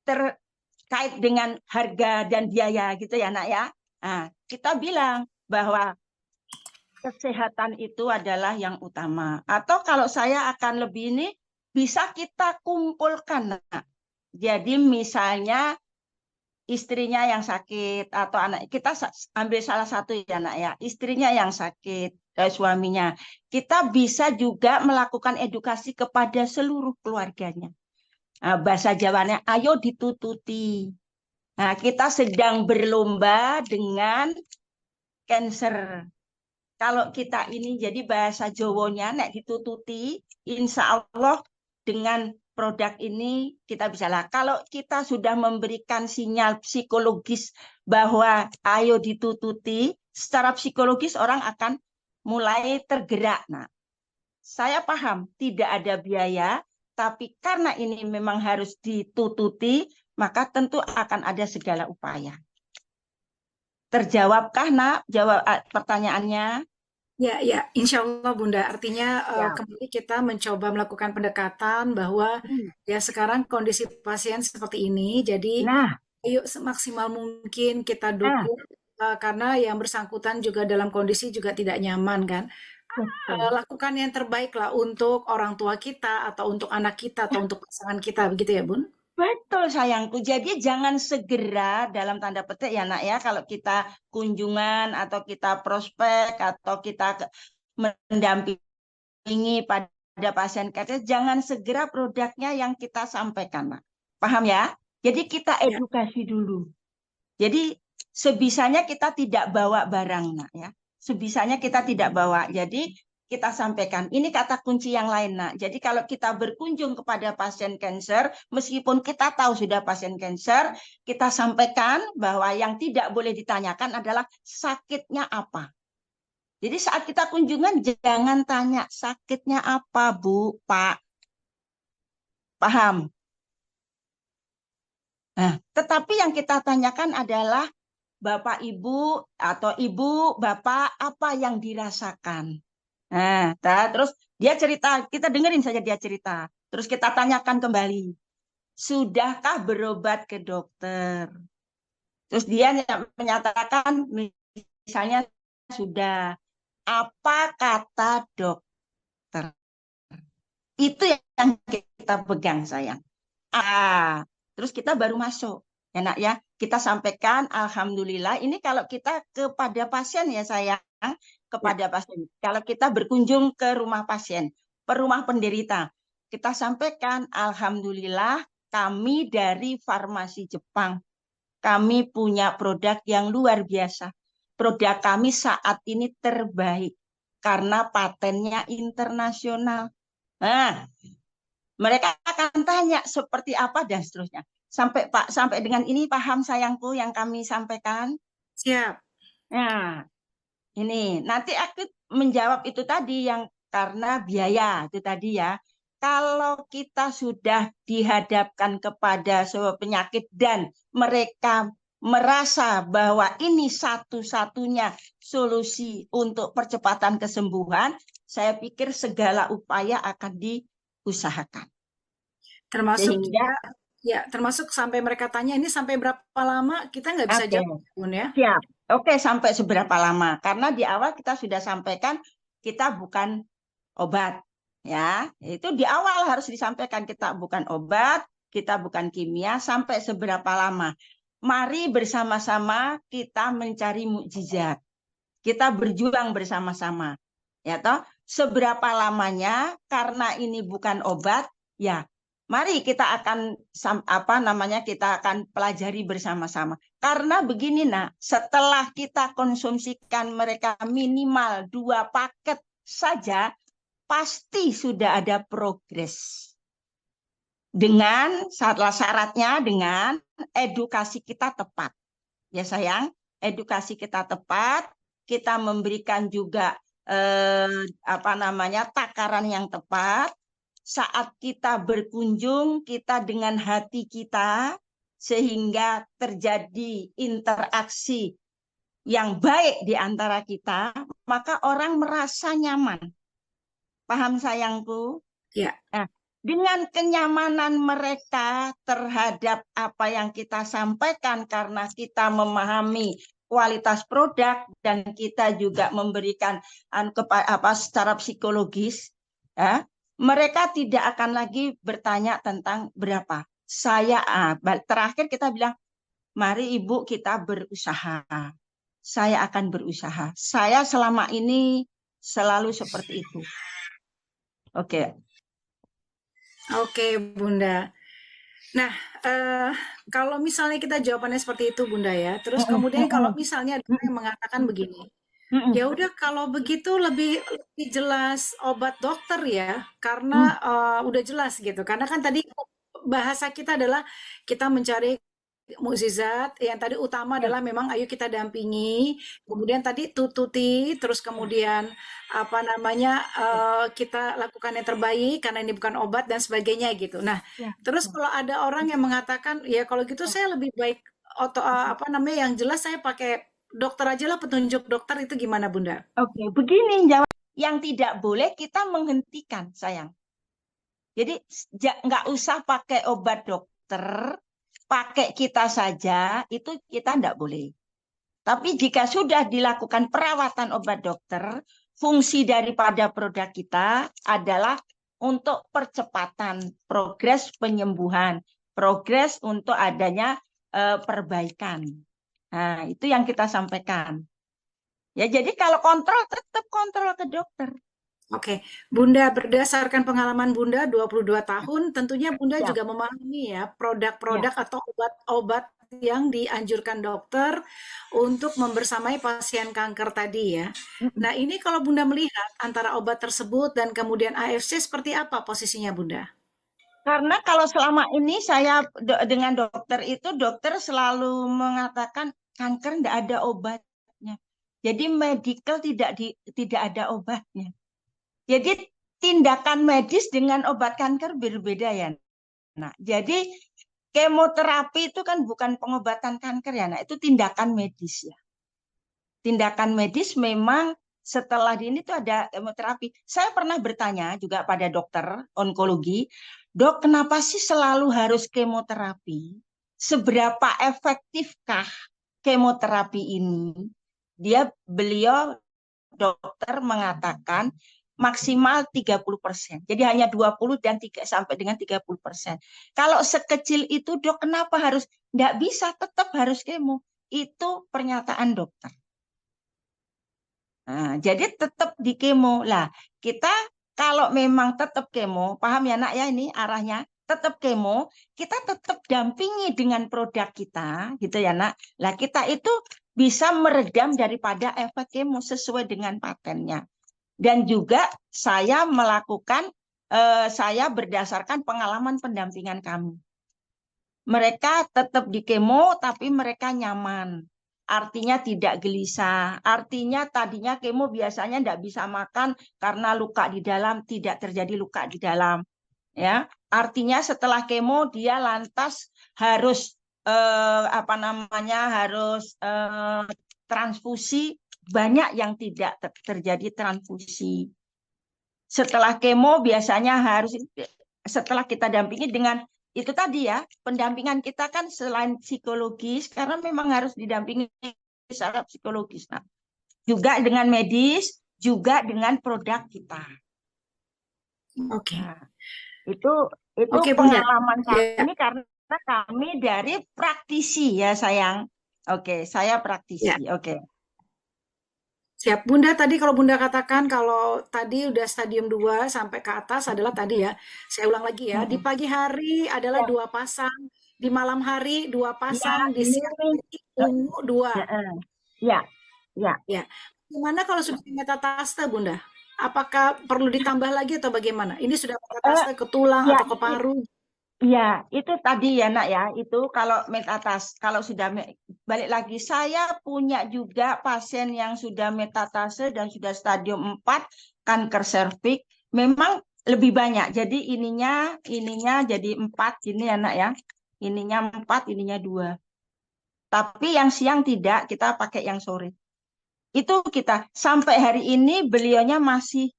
B: terkait dengan harga dan biaya gitu ya, Nak ya. Nah, kita bilang bahwa kesehatan itu adalah yang utama. Atau kalau saya akan lebih ini bisa kita kumpulkan, Nak. Jadi misalnya istrinya yang sakit atau anak kita ambil salah satu ya nak ya istrinya yang sakit suaminya kita bisa juga melakukan edukasi kepada seluruh keluarganya. Nah, bahasa Jawanya ayo ditututi. Nah, kita sedang berlomba dengan cancer. Kalau kita ini jadi bahasa Jawanya nek ditututi insya Allah dengan produk ini kita bisa lah. Kalau kita sudah memberikan sinyal psikologis bahwa ayo ditututi, secara psikologis orang akan mulai tergerak. Nah, saya paham tidak ada biaya, tapi karena ini memang harus ditututi, maka tentu akan ada segala upaya. Terjawabkah, Nak? Jawab pertanyaannya?
A: Ya, ya, insya Allah Bunda. Artinya
B: Ya.
A: kembali kita mencoba melakukan pendekatan bahwa ya sekarang kondisi pasien seperti ini, jadi
B: Nah,
A: ayo semaksimal mungkin kita
B: nah,
A: dukung karena yang bersangkutan juga dalam kondisi juga tidak nyaman kan.
B: betul.
A: Lakukan yang terbaik lah untuk orang tua kita atau untuk anak kita atau untuk pasangan kita, begitu ya Bun?
B: Betul sayangku. Jadi jangan segera dalam tanda petik ya nak ya kalau kita kunjungan atau kita prospek atau kita mendampingi pada pasien kanker jangan segera produknya yang kita sampaikan nak. Paham ya? Jadi kita
A: Ya.
B: edukasi dulu. Jadi sebisanya kita tidak bawa barang nak ya. Sebisanya kita tidak bawa. Jadi kita sampaikan. Ini kata kunci yang lain, Nak. Jadi kalau kita berkunjung kepada pasien kanker, meskipun kita tahu sudah pasien kanker, kita sampaikan bahwa yang tidak boleh ditanyakan adalah sakitnya apa. Jadi saat kita kunjungan jangan tanya sakitnya apa, Bu, Pak. Paham? Nah, tetapi yang kita tanyakan adalah Bapak Ibu atau Ibu, Bapak apa yang dirasakan. Nah, terus dia cerita, kita dengerin saja dia cerita. Terus kita tanyakan kembali, sudahkah berobat ke dokter? Terus dia menyatakan, misalnya sudah. Apa kata dokter? Itu yang kita pegang, sayang. Terus kita baru masuk. Enak ya, kita sampaikan, Alhamdulillah, ini kalau kita kepada pasien ya sayang,
A: Ya.
B: kepada pasien. Kalau kita berkunjung ke rumah pasien, ke rumah penderita, kita sampaikan, Alhamdulillah, kami dari farmasi Jepang. Kami punya produk yang luar biasa. Produk kami saat ini terbaik karena patennya internasional. Nah, mereka akan tanya seperti apa dan seterusnya. Sampai Pak, sampai dengan ini paham sayangku yang kami sampaikan?
A: Siap.
B: Nah, ini nanti aku menjawab itu tadi yang karena biaya itu tadi ya. Kalau kita sudah dihadapkan kepada sebuah penyakit dan mereka merasa bahwa ini satu-satunya solusi untuk percepatan kesembuhan, saya pikir segala upaya akan diusahakan.
A: Termasuk
B: Sehingga,
A: juga, ya, termasuk sampai mereka tanya ini sampai berapa lama, kita nggak bisa
B: oke,
A: jawab, Bun ya.
B: siap. Oke, sampai seberapa lama? Karena di awal kita sudah sampaikan kita bukan obat. Ya, itu di awal harus disampaikan kita bukan obat, kita bukan kimia, sampai seberapa lama. Mari bersama-sama kita mencari mukjizat. Kita berjuang bersama-sama. Ya toh, seberapa lamanya karena ini bukan obat, ya mari kita akan apa namanya kita akan pelajari bersama-sama. Karena begini nak, setelah kita konsumsikan mereka minimal 2 paket saja, pasti sudah ada progres. Dengan syaratnya dengan edukasi kita tepat. Ya sayang, edukasi kita tepat, kita memberikan juga takaran yang tepat. Saat kita berkunjung, kita dengan hati kita, sehingga terjadi interaksi yang baik di antara kita, maka orang merasa nyaman. Paham sayangku?
A: Ya.
B: Nah, dengan kenyamanan mereka terhadap apa yang kita sampaikan, karena kita memahami kualitas produk dan kita juga memberikan secara psikologis, ya, mereka tidak akan lagi bertanya tentang berapa. Terakhir kita bilang, mari Ibu kita berusaha. Saya akan berusaha. Saya selama ini selalu seperti itu. Oke.
A: Oke, Bunda. Nah, kalau misalnya kita jawabannya seperti itu, Bunda ya. Terus kemudian kalau misalnya ada yang mengatakan begini, ya udah kalau begitu lebih jelas obat dokter ya, karena udah jelas gitu. Karena kan tadi bahasa kita adalah kita mencari mukjizat, yang tadi utama adalah memang ayo kita dampingi, kemudian tadi tututi, terus kemudian kita lakukan yang terbaik karena ini bukan obat dan sebagainya gitu. Nah, terus kalau ada orang yang mengatakan ya kalau gitu saya lebih baik yang jelas saya pakai dokter aja lah, petunjuk dokter, itu gimana Bunda?
B: Oke, begini jawab. Yang tidak boleh kita menghentikan, sayang. Jadi nggak usah pakai obat dokter, pakai kita saja, itu kita nggak boleh. Tapi jika sudah dilakukan perawatan obat dokter, fungsi daripada produk kita adalah untuk percepatan progres penyembuhan, progres untuk adanya perbaikan. Nah, itu yang kita sampaikan. Ya, jadi kalau kontrol, tetap kontrol ke dokter.
A: Oke, Bunda, berdasarkan pengalaman Bunda 22 tahun, tentunya Bunda juga memahami ya produk-produk atau obat-obat yang dianjurkan dokter untuk membersamai pasien kanker tadi ya. Nah, ini kalau Bunda melihat antara obat tersebut dan kemudian AFC, seperti apa posisinya Bunda?
B: Karena kalau selama ini saya dengan dokter itu, dokter selalu mengatakan kanker tidak ada obatnya. Jadi medical tidak ada obatnya. Jadi tindakan medis dengan obat kanker berbeda ya. Nah, jadi kemoterapi itu kan bukan pengobatan kanker ya. Nah, itu tindakan medis ya. Tindakan medis memang setelah ini tuh ada kemoterapi. Saya pernah bertanya juga pada dokter onkologi, Dok, kenapa sih selalu harus kemoterapi? Seberapa efektifkah kemoterapi ini? Beliau dokter mengatakan maksimal 30%. Jadi hanya 20 dan sampai dengan 30%. Kalau sekecil itu, Dok, kenapa harus? Nggak bisa, tetap harus kemo. Itu pernyataan dokter. Nah, jadi tetap di kemo. Lah, kita kalau memang tetap kemo, paham ya nak ya ini arahnya? Tetap kemo, kita tetap dampingi dengan produk kita, gitu ya nak. Lah, kita itu bisa meredam daripada efek kemo sesuai dengan patennya. Dan juga saya saya berdasarkan pengalaman pendampingan kami. Mereka tetap di kemo, tapi mereka nyaman. Artinya tidak gelisah. Artinya tadinya kemo biasanya tidak bisa makan karena luka di dalam, tidak terjadi luka di dalam. Ya, artinya setelah kemo dia lantas harus transfusi. Banyak yang tidak terjadi transfusi. Setelah kemo biasanya setelah kita dampingi dengan itu tadi ya, pendampingan kita kan selain psikologis, karena memang harus didampingi secara psikologis. Nah, juga dengan medis, juga dengan produk kita.
A: Oke.
B: Nah, itu pengalaman kami karena kami dari praktisi ya sayang. Oke, saya praktisi. Oke.
A: Siap. Bunda, tadi kalau Bunda katakan kalau tadi udah stadium 2 sampai ke atas adalah tadi ya, saya ulang lagi ya, di pagi hari adalah 2 pasang, di malam hari 2 pasang, di siang hari ungu 2.
B: Ya.
A: Gimana kalau sudah metastase, Bunda? Apakah perlu ditambah lagi atau bagaimana? Ini sudah metastase ke tulang atau ke paru?
B: Iya, itu tadi ya nak ya, itu kalau metatas, kalau sudah balik lagi, saya punya juga pasien yang sudah metatase dan sudah stadium 4 kanker serviks, memang lebih banyak. Jadi ininya jadi 4, ini ya nak ya, ininya 4, ininya 2. Tapi yang siang tidak, kita pakai yang sore. Itu kita sampai hari ini beliaunya masih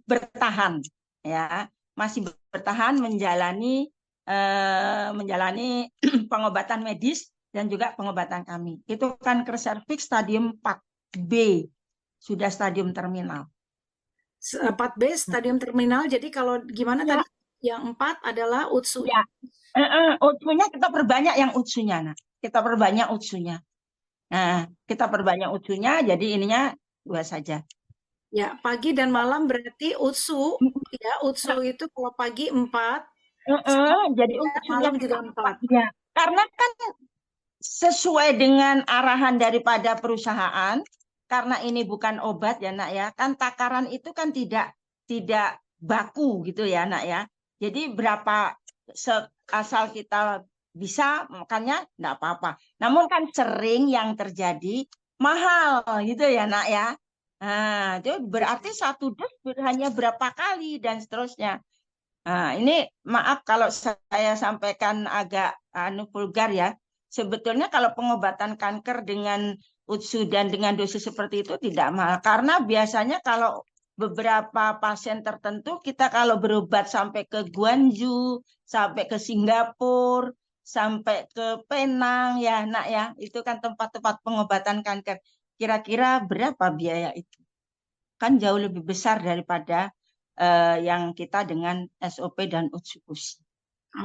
B: bertahan ya, masih bertahan menjalani pengobatan medis dan juga pengobatan kami. Itu kanker serviks stadium 4B, sudah stadium terminal.
A: 4B stadium terminal. Jadi kalau gimana
B: Ya,
A: tadi? Yang 4 adalah UTSU.
B: ya. Utsunya kita perbanyak yang utsunya, nah. Kita perbanyak utsunya. Nah, kita perbanyak utsunya, jadi ininya 2 saja.
A: Ya, pagi dan malam berarti UTSU. Ya, UTSU itu kalau pagi 4,
B: Jadi utsunya
A: malam
B: kita
A: juga 4.
B: 4 ya. Karena kan sesuai dengan arahan daripada perusahaan, karena ini bukan obat ya nak ya, kan takaran itu kan tidak baku gitu ya nak ya. Jadi berapa asal kita bisa, makanya enggak apa-apa. Namun kan sering yang terjadi mahal gitu ya nak ya. Nah, itu berarti satu dos hanya berapa kali dan seterusnya. Nah, ini maaf kalau saya sampaikan agak vulgar ya. Sebetulnya kalau pengobatan kanker dengan UTSU dan dengan dosis seperti itu tidak mahal. Karena biasanya kalau beberapa pasien tertentu kita kalau berobat sampai ke Guangzhou, sampai ke Singapura, sampai ke Penang ya nak ya, itu kan tempat-tempat pengobatan kanker. Kira-kira berapa biaya itu? Kan jauh lebih besar daripada yang kita dengan SOP dan UTSUKUSI.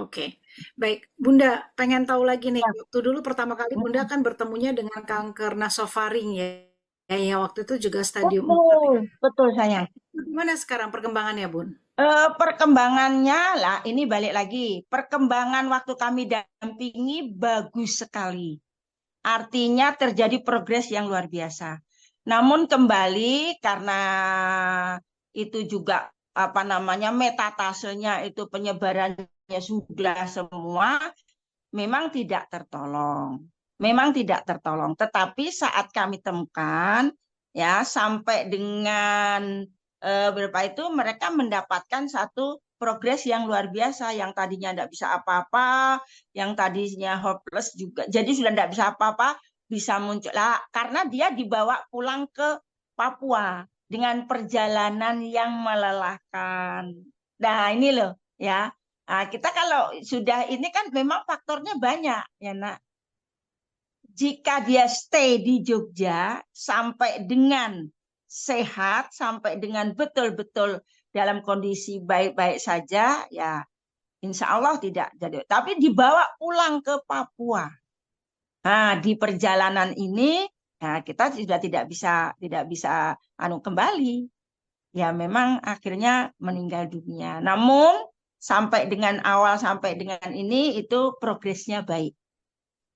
A: Oke, baik. Bunda, pengen tahu lagi nih.
B: Ya.
A: Waktu dulu pertama kali Bunda kan bertemunya dengan kanker nasofaring ya. Ya, waktu itu juga stadium 4.
B: Betul, betul sayang.
A: Gimana sekarang perkembangannya, Bun?
B: Perkembangannya lah, ini balik lagi. Perkembangan waktu kami dampingi bagus sekali. Artinya terjadi progres yang luar biasa. Namun kembali karena itu juga apa namanya metatasenya itu penyebarannya sudah semua, memang tidak tertolong. Memang tidak tertolong. Tetapi saat kami temukan, ya sampai dengan berapa itu mereka mendapatkan satu progres yang luar biasa. Yang tadinya tidak bisa apa-apa, yang tadinya hopeless juga. Jadi sudah tidak bisa apa-apa, bisa muncul lah karena dia dibawa pulang ke Papua dengan perjalanan yang melelahkan. Nah ini loh ya. Nah, kita kalau sudah ini kan memang faktornya banyak ya nak. Jika dia stay di Jogja sampai dengan sehat, sampai dengan betul-betul dalam kondisi baik-baik saja, ya insya Allah tidak jadi. Tapi dibawa pulang ke Papua. Nah, di perjalanan ini ya kita sudah tidak bisa kembali. Ya memang akhirnya meninggal dunia. Namun sampai dengan ini itu progresnya baik.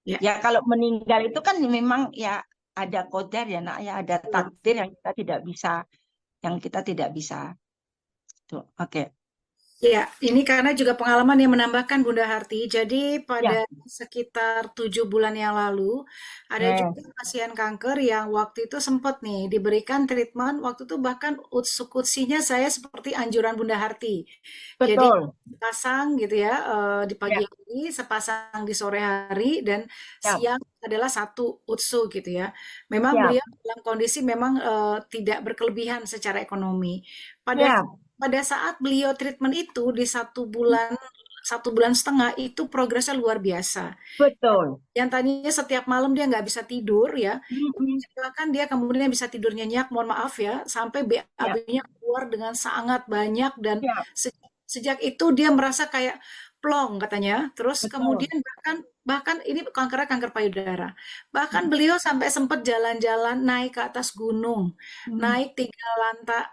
A: Ya,
B: Ya kalau meninggal itu kan memang ya ada qadar ya nak ya, ada takdir yang kita tidak bisa. Tuh, oke.
A: ya, ini karena juga pengalaman yang menambahkan Bunda Harti. Jadi
B: Ya,
A: pada sekitar 7 bulan yang lalu, ada
B: nah,
A: juga pasien kanker yang waktu itu sempat nih diberikan treatment. Waktu itu bahkan utsuk-utsinya saya seperti anjuran Bunda Harti. Jadi
B: betul.
A: sepasang gitu ya, di
B: Ya,
A: pagi hari, sepasang di sore hari, dan
B: ya,
A: siang adalah satu utsu gitu ya. Memang
B: ya,
A: beliau dalam kondisi memang tidak berkelebihan secara ekonomi. Pada
B: ya,
A: pada saat beliau treatment itu di 1 bulan 1,5 bulan itu progresnya luar biasa.
B: betul.
A: Yang tadinya setiap malam dia nggak bisa tidur ya,
B: Mm-mm.
A: bahkan dia kemudian bisa tidur nyenyak, mohon maaf ya, sampai
B: Ya,
A: BAB-nya keluar dengan sangat banyak dan
B: ya,
A: sejak itu dia merasa kayak plong katanya. Terus
B: betul.
A: kemudian bahkan bahkan ini kankernya kanker payudara. Bahkan
B: Mm.
A: beliau sampai sempat jalan-jalan naik ke atas gunung,
B: Mm.
A: naik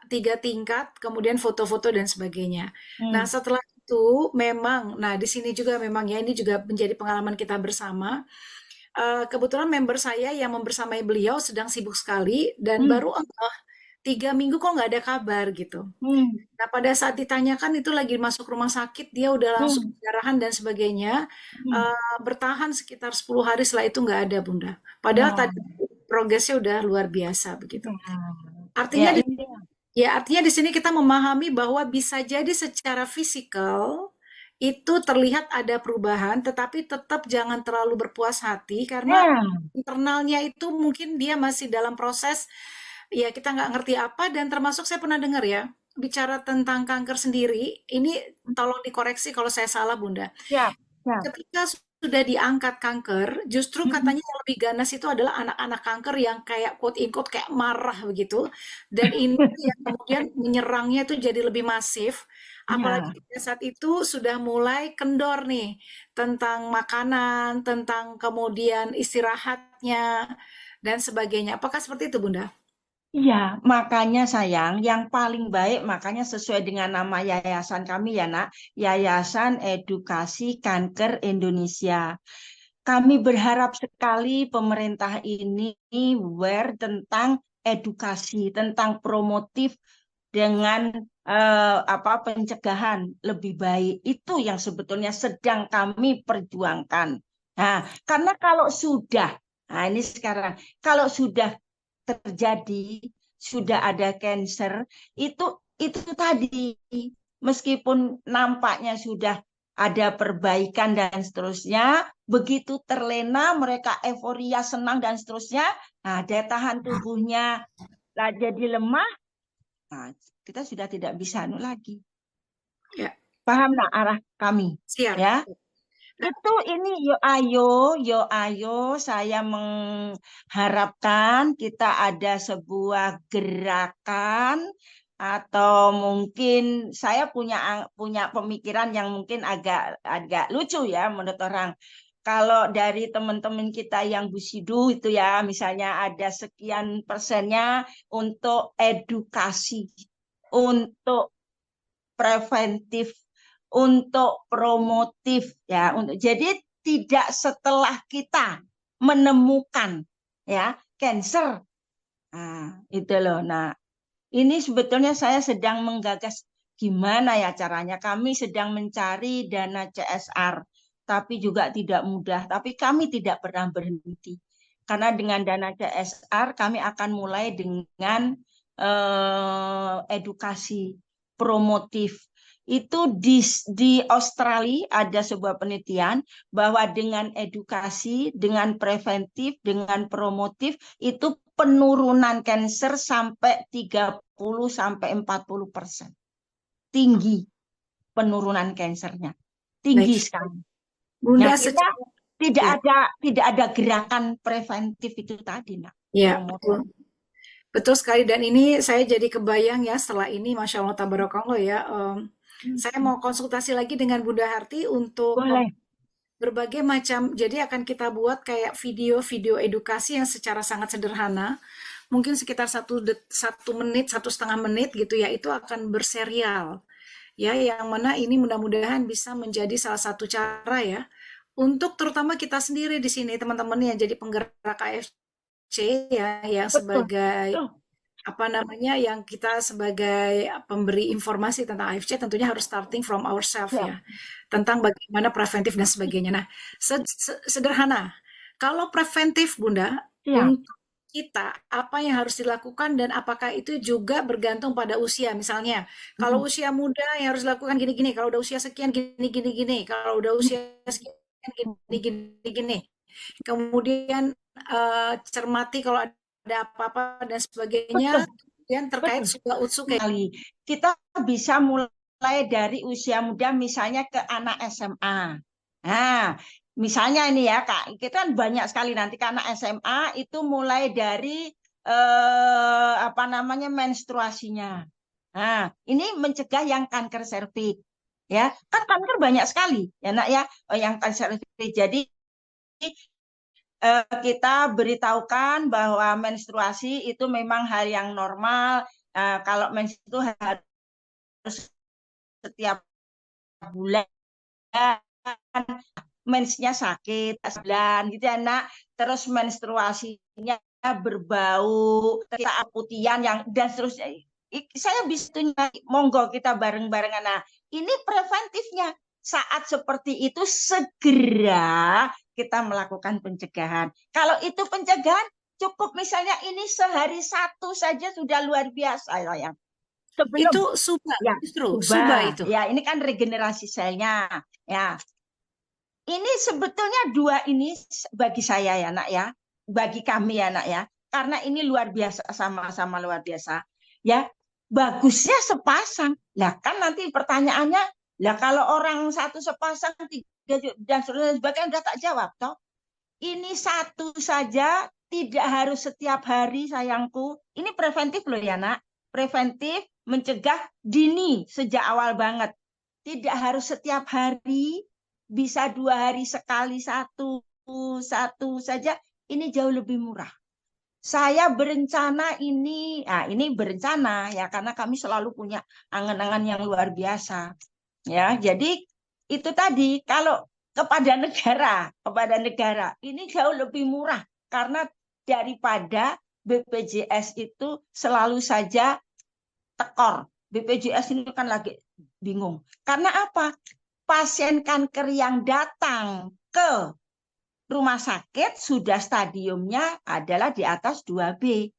A: 3 tingkat, kemudian foto-foto dan sebagainya. Nah,
B: Mm.
A: setelah itu memang, nah di sini juga memang ya ini juga menjadi pengalaman kita bersama. Kebetulan member saya yang membersamai beliau sedang sibuk sekali dan
B: Mm.
A: baru 3 minggu kok nggak ada kabar gitu.
B: Hmm.
A: Nah, pada saat ditanyakan itu lagi masuk rumah sakit, dia udah langsung
B: Hmm.
A: pendarahan dan sebagainya.
B: Hmm.
A: Bertahan sekitar 10 hari setelah itu nggak ada, Bunda. Padahal
B: Nah,
A: tadi progresnya udah luar biasa begitu.
B: ya
A: Artinya di
B: ini.
A: Ya, artinya di sini kita memahami bahwa bisa jadi secara fisikal itu terlihat ada perubahan, tetapi tetap jangan terlalu berpuas hati karena
B: Nah,
A: internalnya itu mungkin dia masih dalam proses, ya kita nggak ngerti apa, dan termasuk saya pernah dengar ya, bicara tentang kanker sendiri, ini tolong dikoreksi kalau saya salah, Bunda.
B: siap, siap.
A: Ketika sudah diangkat kanker, justru
B: Hmm.
A: katanya yang lebih ganas itu adalah anak-anak kanker yang kayak quote in quote kayak marah begitu. Dan ini yang kemudian menyerangnya itu jadi lebih masif. Apalagi
B: Ya,
A: pada saat itu sudah mulai kendor nih tentang makanan, tentang kemudian istirahatnya dan sebagainya. Apakah seperti itu, Bunda?
B: iya, makanya sayang, yang paling baik makanya sesuai dengan nama yayasan kami ya nak, Yayasan Edukasi Kanker Indonesia. Kami berharap sekali pemerintah ini aware tentang edukasi, tentang promotif dengan apa pencegahan lebih baik. Itu yang sebetulnya sedang kami perjuangkan. Nah, karena kalau sudah, nah ini sekarang, kalau sudah terjadi, sudah ada cancer, itu itu tadi meskipun nampaknya sudah ada perbaikan dan seterusnya, begitu terlena mereka euforia senang dan seterusnya, nah daya tahan tubuhnya lah jadi lemah, nah, kita sudah tidak bisa anu lagi.
A: Ya,
B: Paham nak arah kami?
A: siap.
B: Ya, itu ini yo ayo saya mengharapkan kita ada sebuah gerakan atau mungkin saya punya punya pemikiran yang mungkin agak agak lucu ya menurut orang. Kalau dari teman-teman kita yang Busidu itu ya, misalnya ada sekian persennya untuk edukasi, untuk preventif, untuk promotif ya. Untuk jadi tidak setelah kita menemukan ya cancer. Nah, itu loh. Nah, ini sebetulnya saya sedang menggagas gimana ya caranya. Kami sedang mencari dana CSR, tapi juga tidak mudah. Tapi kami tidak pernah berhenti. Karena dengan dana CSR kami akan mulai dengan edukasi promotif. Itu di Australia ada sebuah penelitian bahwa dengan edukasi, dengan preventif, dengan promotif itu penurunan kanker sampai 30-40%. Tinggi penurunan kankernya.
A: Baik.
B: Tinggi sekali. Nah,
A: Bunda
B: kita
A: secara
B: tidak
A: ya,
B: ada tidak ada gerakan preventif itu tadi, nak.
A: ya,
B: Promotif.
A: betul. Betul sekali, dan ini saya jadi kebayang ya setelah ini, Masya Allah tabarakallah ya. Saya mau konsultasi lagi dengan Bunda Harti untuk
B: Boleh.
A: berbagai macam, jadi akan kita buat kayak video-video edukasi yang secara sangat sederhana, mungkin sekitar 1 menit, 1,5 menit gitu ya, itu akan berserial. Ya, yang mana ini mudah-mudahan bisa menjadi salah satu cara ya, untuk terutama kita sendiri di sini, teman-teman yang jadi penggerak AFC ya, yang
B: Betul.
A: sebagai
B: Tuh,
A: apa namanya, yang kita sebagai pemberi informasi tentang AFC tentunya harus starting from ourselves
B: ya.
A: ya, tentang bagaimana preventif dan sebagainya. Nah, sederhana, kalau preventif Bunda,
B: Siap.
A: untuk kita apa yang harus dilakukan dan apakah itu juga bergantung pada usia? Misalnya, kalau
B: Hmm.
A: usia muda yang harus dilakukan gini-gini, kalau udah usia sekian gini-gini-gini, kalau udah usia sekian gini-gini-gini. Kemudian cermati kalau ada apa-apa dan sebagainya,
B: Betul,
A: kemudian terkait
B: betul.
A: suka utsu kayak
B: Kali kita bisa mulai dari usia muda misalnya ke anak SMA. Nah, misalnya ini ya Kak, kita kan banyak sekali nanti ke anak SMA itu mulai dari apa namanya menstruasinya. Nah, ini mencegah yang kanker serviks. Ya, kan kanker banyak sekali ya Nak ya, yang kanker serviks. Jadi kita beritahukan bahwa menstruasi itu memang hal yang normal. Kalau mens itu harus setiap bulan mensnya sakit, bulan gitu ya nak, terus menstruasinya berbau, kita putihan yang dan seterusnya. Saya bisa monggo kita bareng-bareng. Nah, ini preventifnya. Saat seperti itu segera kita melakukan pencegahan. Kalau itu pencegahan cukup misalnya ini sehari satu saja sudah luar biasa sayang. Sebelum
A: Itu suba,
B: ya,
A: justru suba
B: coba
A: itu.
B: ya ini kan regenerasi selnya ya. Ini sebetulnya dua ini bagi saya ya nak ya, bagi kami ya nak ya, karena ini luar biasa, sama-sama luar biasa ya. Bagusnya sepasang. Lah kan nanti pertanyaannya, lah kalau orang satu sepasang tiga dan sebagainya udah tak jawab toh. Ini satu saja, tidak harus setiap hari sayangku. Ini preventif loh ya nak. Preventif mencegah dini sejak awal banget. Tidak harus setiap hari, bisa 2 hari sekali satu saja. Ini jauh lebih murah. Saya berencana ini berencana ya karena kami selalu punya angan-angan yang luar biasa. Ya, jadi itu tadi kalau kepada negara ini jauh lebih murah karena daripada BPJS itu selalu saja tekor. BPJS ini kan lagi bingung. Karena apa? Pasien kanker yang datang ke rumah sakit sudah stadiumnya adalah di atas 2B.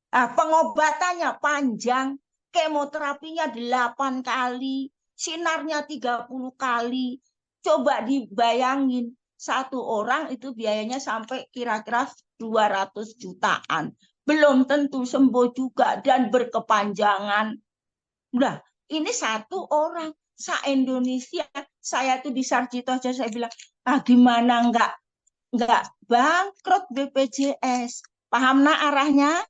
B: Pengobatannya panjang, kemoterapinya 8 kali, sinarnya 30 kali. Coba dibayangin, satu orang itu biayanya sampai kira-kira 200 jutaan. Belum tentu sembuh juga dan berkepanjangan. Udah, ini satu orang se-Indonesia. Saya tuh di Sarjito aja saya bilang, gimana nggak bangkrut BPJS. Paham nak arahnya?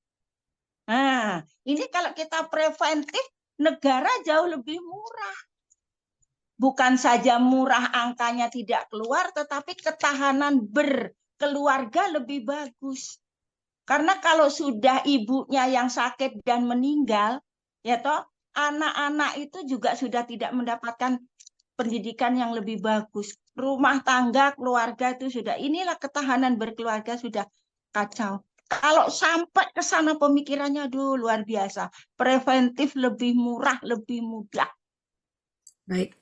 B: Nah, ini kalau kita preventif, negara jauh lebih murah. Bukan saja murah angkanya tidak keluar, tetapi ketahanan berkeluarga lebih bagus. Karena kalau sudah ibunya yang sakit dan meninggal, ya toh, anak-anak itu juga sudah tidak mendapatkan pendidikan yang lebih bagus. Rumah tangga, keluarga itu sudah, inilah ketahanan berkeluarga sudah kacau. Kalau sampai ke sana pemikirannya, aduh luar biasa. Preventif lebih murah, lebih mudah.
A: Baik.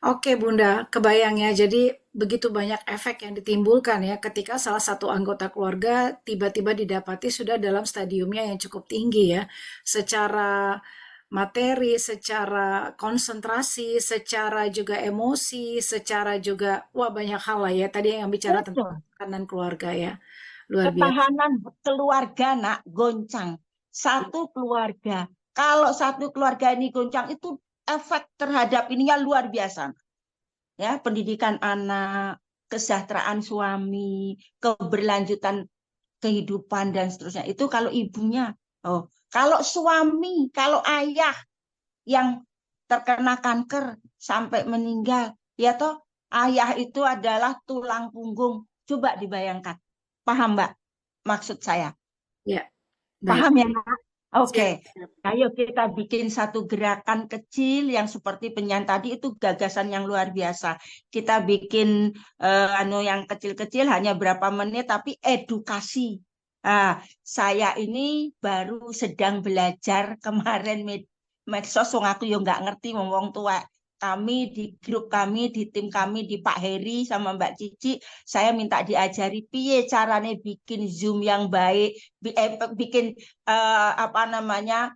A: Oke, Bunda, kebayang ya. Jadi begitu banyak efek yang ditimbulkan ya ketika salah satu anggota keluarga tiba-tiba didapati sudah dalam stadiumnya yang cukup tinggi ya. Secara materi, secara konsentrasi, secara juga emosi, secara juga wah banyak hal lah ya. Tadi yang bicara tentang
B: Betul.
A: tekanan keluarga ya. Luar biasa.
B: Ketahanan keluarga nak goncang. Satu keluarga. Kalau satu keluarga ini goncang itu efek terhadap ininya luar biasa. Ya, pendidikan anak, kesejahteraan suami, keberlanjutan kehidupan dan seterusnya. Itu kalau ibunya. Oh, kalau suami, kalau ayah yang terkena kanker sampai meninggal, ya toh ayah itu adalah tulang punggung. Coba dibayangkan. Paham, Mbak? Maksud saya.
A: Ya, baik.
B: Paham ya, Mbak? Oke.
A: Siap, siap.
B: Ayo kita bikin satu gerakan kecil yang seperti penyanyi tadi itu gagasan yang luar biasa. Kita bikin yang kecil-kecil hanya berapa menit tapi edukasi. Saya ini baru sedang belajar kemarin medsos, wong aku yo nggak ngerti ngomong tua. Kami di grup kami, di tim kami, di Pak Heri sama Mbak Cici, saya minta diajari piye carane bikin Zoom yang baik, bikin apa namanya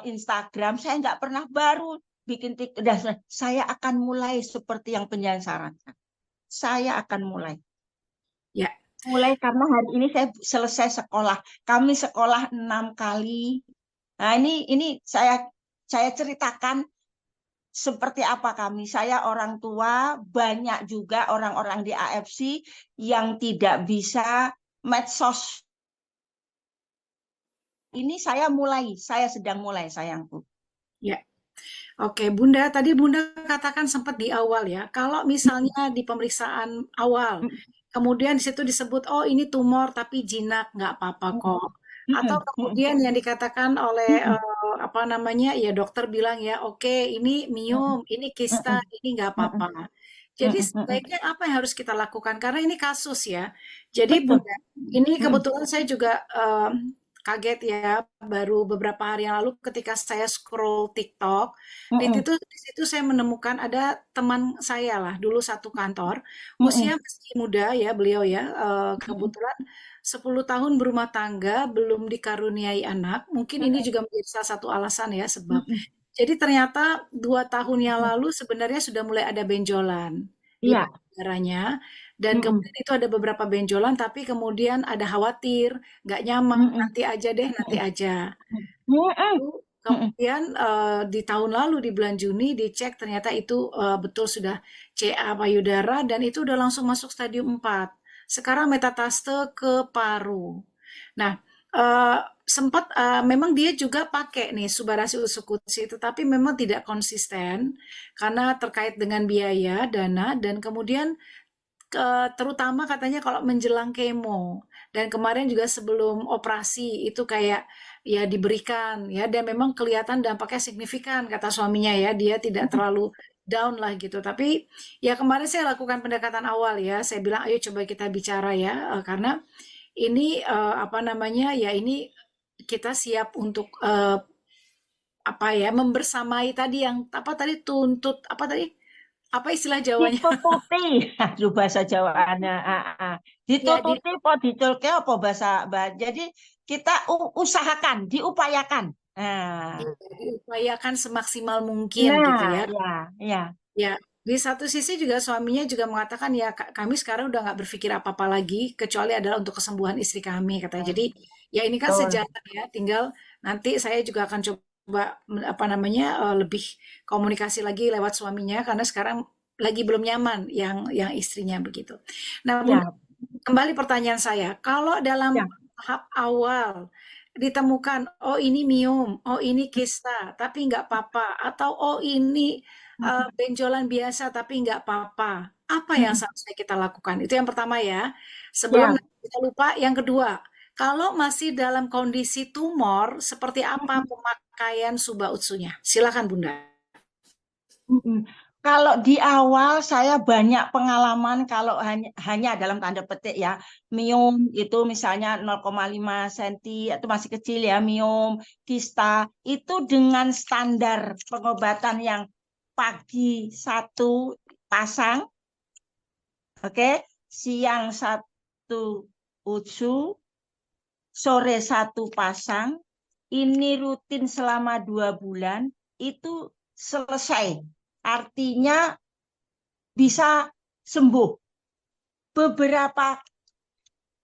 B: Instagram. Saya nggak pernah, baru bikin TikTok. Dan saya akan mulai seperti yang penyanyi sarankan. Saya akan
A: Ya,
B: mulai karena hari ini saya selesai sekolah. Kami sekolah 6 kali. Nah ini saya ceritakan seperti apa kami. Saya orang tua, banyak juga orang-orang di AFC yang tidak bisa medsos. Ini saya sedang mulai sayangku.
A: ya. Oke, Bunda, tadi Bunda katakan sempat di awal ya, kalau misalnya di pemeriksaan awal, kemudian di situ disebut, oh ini tumor tapi jinak, nggak apa-apa kok. Atau kemudian yang dikatakan oleh apa namanya, ya dokter bilang ya, oke ini miom, ini kista, ini nggak apa-apa. Jadi
B: mm.
A: sebaiknya apa yang harus kita lakukan? Karena ini kasus ya. Jadi
B: Betul.
A: Bunda, ini
B: Mm,
A: kebetulan saya juga kaget ya, baru beberapa hari yang lalu ketika saya scroll TikTok,
B: mm,
A: di situ saya menemukan ada teman saya lah, dulu satu kantor, usia
B: mm,
A: masih muda ya beliau ya,
B: mm,
A: kebetulan 10 tahun berumah tangga, belum dikaruniai anak. Mungkin ini
B: mm,
A: juga menjadi salah satu alasan ya, sebab
B: mm,
A: jadi ternyata 2 tahun yang
B: mm.
A: lalu sebenarnya sudah mulai ada benjolan di
B: Iya.
A: payudaranya, dan
B: Mm,
A: kemudian itu ada beberapa benjolan, tapi kemudian ada khawatir, nggak nyaman,
B: mm, mm,
A: nanti aja deh, nanti
B: mm,
A: aja.
B: mm, mm,
A: Lalu
B: mm,
A: kemudian di tahun lalu di bulan Juni dicek ternyata itu betul sudah CA payudara dan itu udah langsung masuk stadium 4. Sekarang metastase ke paru. Nah, sempat memang dia juga pakai nih Subarasi Usukusi, tetapi memang tidak konsisten karena terkait dengan biaya, dana, dan kemudian terutama katanya kalau menjelang kemo. Dan kemarin juga sebelum operasi itu kayak ya diberikan ya, dan memang kelihatan dampaknya signifikan kata suaminya ya, dia tidak
B: mm.
A: terlalu down lah gitu. Tapi ya kemarin saya lakukan pendekatan awal ya, saya bilang ayo coba kita bicara ya, karena ini apa namanya ya, ini kita siap untuk apa ya, membersamai tadi yang apa tadi, tuntut apa tadi, apa istilah Jawanya?
B: Ditututi, aduh bahasa Jawaannya.
A: Ya di
B: Ditututi apa diculke apa jadi kita usahakan, diupayakan. Nah,
A: diupayakan semaksimal mungkin gitu
B: nah,
A: ya.
B: ya, ya,
A: Ya, di satu sisi juga suaminya juga mengatakan ya, Kami sekarang udah nggak berpikir apa-apa lagi kecuali adalah untuk kesembuhan istri kami," katanya. Jadi ya ini kan
B: betul.
A: sejalan ya, tinggal nanti saya juga akan coba apa namanya, lebih komunikasi lagi lewat suaminya karena sekarang lagi belum nyaman yang istrinya begitu. Nah, Bunda,
B: Ya,
A: kembali pertanyaan saya, kalau dalam
B: ya.
A: tahap awal ditemukan, oh ini miom, oh ini kista, tapi nggak apa-apa, atau oh ini benjolan biasa tapi nggak apa-apa, apa yang seharusnya kita lakukan? Itu yang pertama ya. Sebelum
B: Ya.
A: nanti kita lupa, yang kedua, kalau masih dalam kondisi tumor, seperti apa pemakaian Suba Utsunya? Silakan Bunda.
B: Mm-mm. Kalau di awal saya banyak pengalaman kalau hanya dalam tanda petik ya, miom itu misalnya 0,5 cm itu masih kecil ya, miom, kista itu dengan standar pengobatan yang pagi satu pasang, oke, siang satu utsu, sore satu pasang, ini rutin selama 2 bulan, itu selesai. Artinya bisa sembuh. Beberapa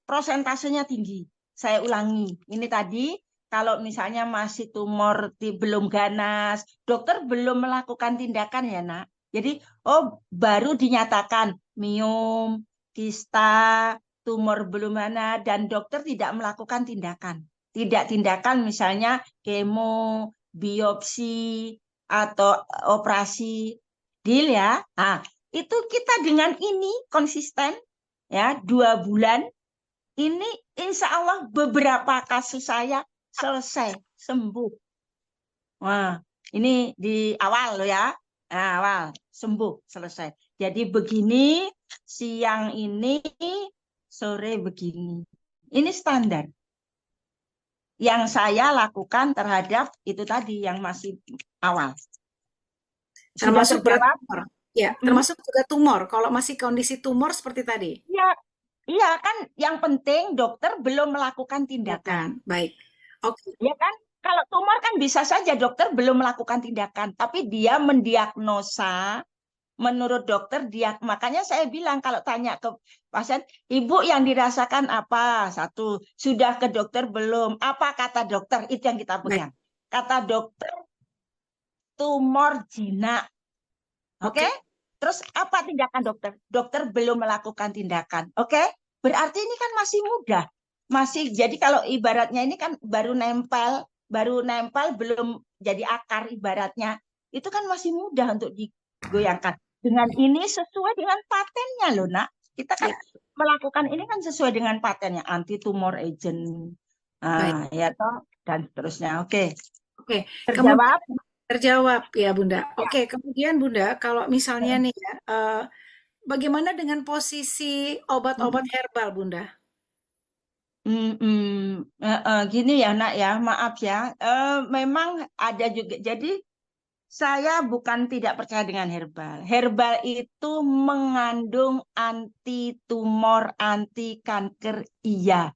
B: prosentasenya tinggi. Saya ulangi, ini tadi kalau misalnya masih tumor belum ganas, dokter belum melakukan tindakan ya nak. Jadi, oh baru dinyatakan miom, kista, tumor belum mana, dan dokter tidak melakukan tindakan. Tidak tindakan misalnya kemo, biopsi, atau operasi. Deal ya. Nah, itu kita dengan ini konsisten ya 2 bulan ini insya Allah beberapa kasus saya selesai sembuh. Wah, ini di awal loh ya. Nah, awal sembuh selesai. Jadi begini, siang ini, sore begini. Ini standar yang saya lakukan terhadap itu tadi yang masih awal. Sudah
A: Termasuk berat
B: terjawab?
A: tumor. Ya,
B: Hmm?
A: termasuk juga tumor. Kalau masih kondisi tumor seperti tadi.
B: Iya, iya kan yang penting dokter belum melakukan
A: Ya
B: tindakan.
A: kan? Baik. Oke.
B: Ya kan? Kalau tumor kan bisa saja dokter belum melakukan tindakan, tapi dia mendiagnosa menurut dokter dia. Makanya saya bilang kalau tanya ke pasien, ibu yang dirasakan apa? Satu, sudah ke dokter belum? Apa kata dokter? Itu yang kita
A: Baik.
B: pegang. Kata dokter tumor jinak. Oke?
A: Oke.
B: Terus apa tindakan dokter? Dokter belum melakukan tindakan. Oke? Berarti ini kan masih mudah. Masih jadi kalau ibaratnya ini kan baru nempel belum jadi akar ibaratnya. Itu kan masih mudah untuk digoyangkan. Dengan ini sesuai dengan patennya loh, Nak. Kita kan
A: Ya,
B: melakukan ini kan sesuai dengan patennya anti tumor agent.
A: baik.
B: Ya toh dan seterusnya. Oke.
A: Oke.
B: Terjawab?
A: Kemudian terjawab ya Bunda.
B: Ya.
A: Oke, kemudian Bunda, kalau misalnya nih ya, bagaimana dengan posisi obat-obat herbal, Bunda?
B: Gini ya nak ya, maaf ya. Memang ada juga. Jadi saya bukan tidak percaya dengan herbal. Herbal itu mengandung anti tumor, anti kanker, iya.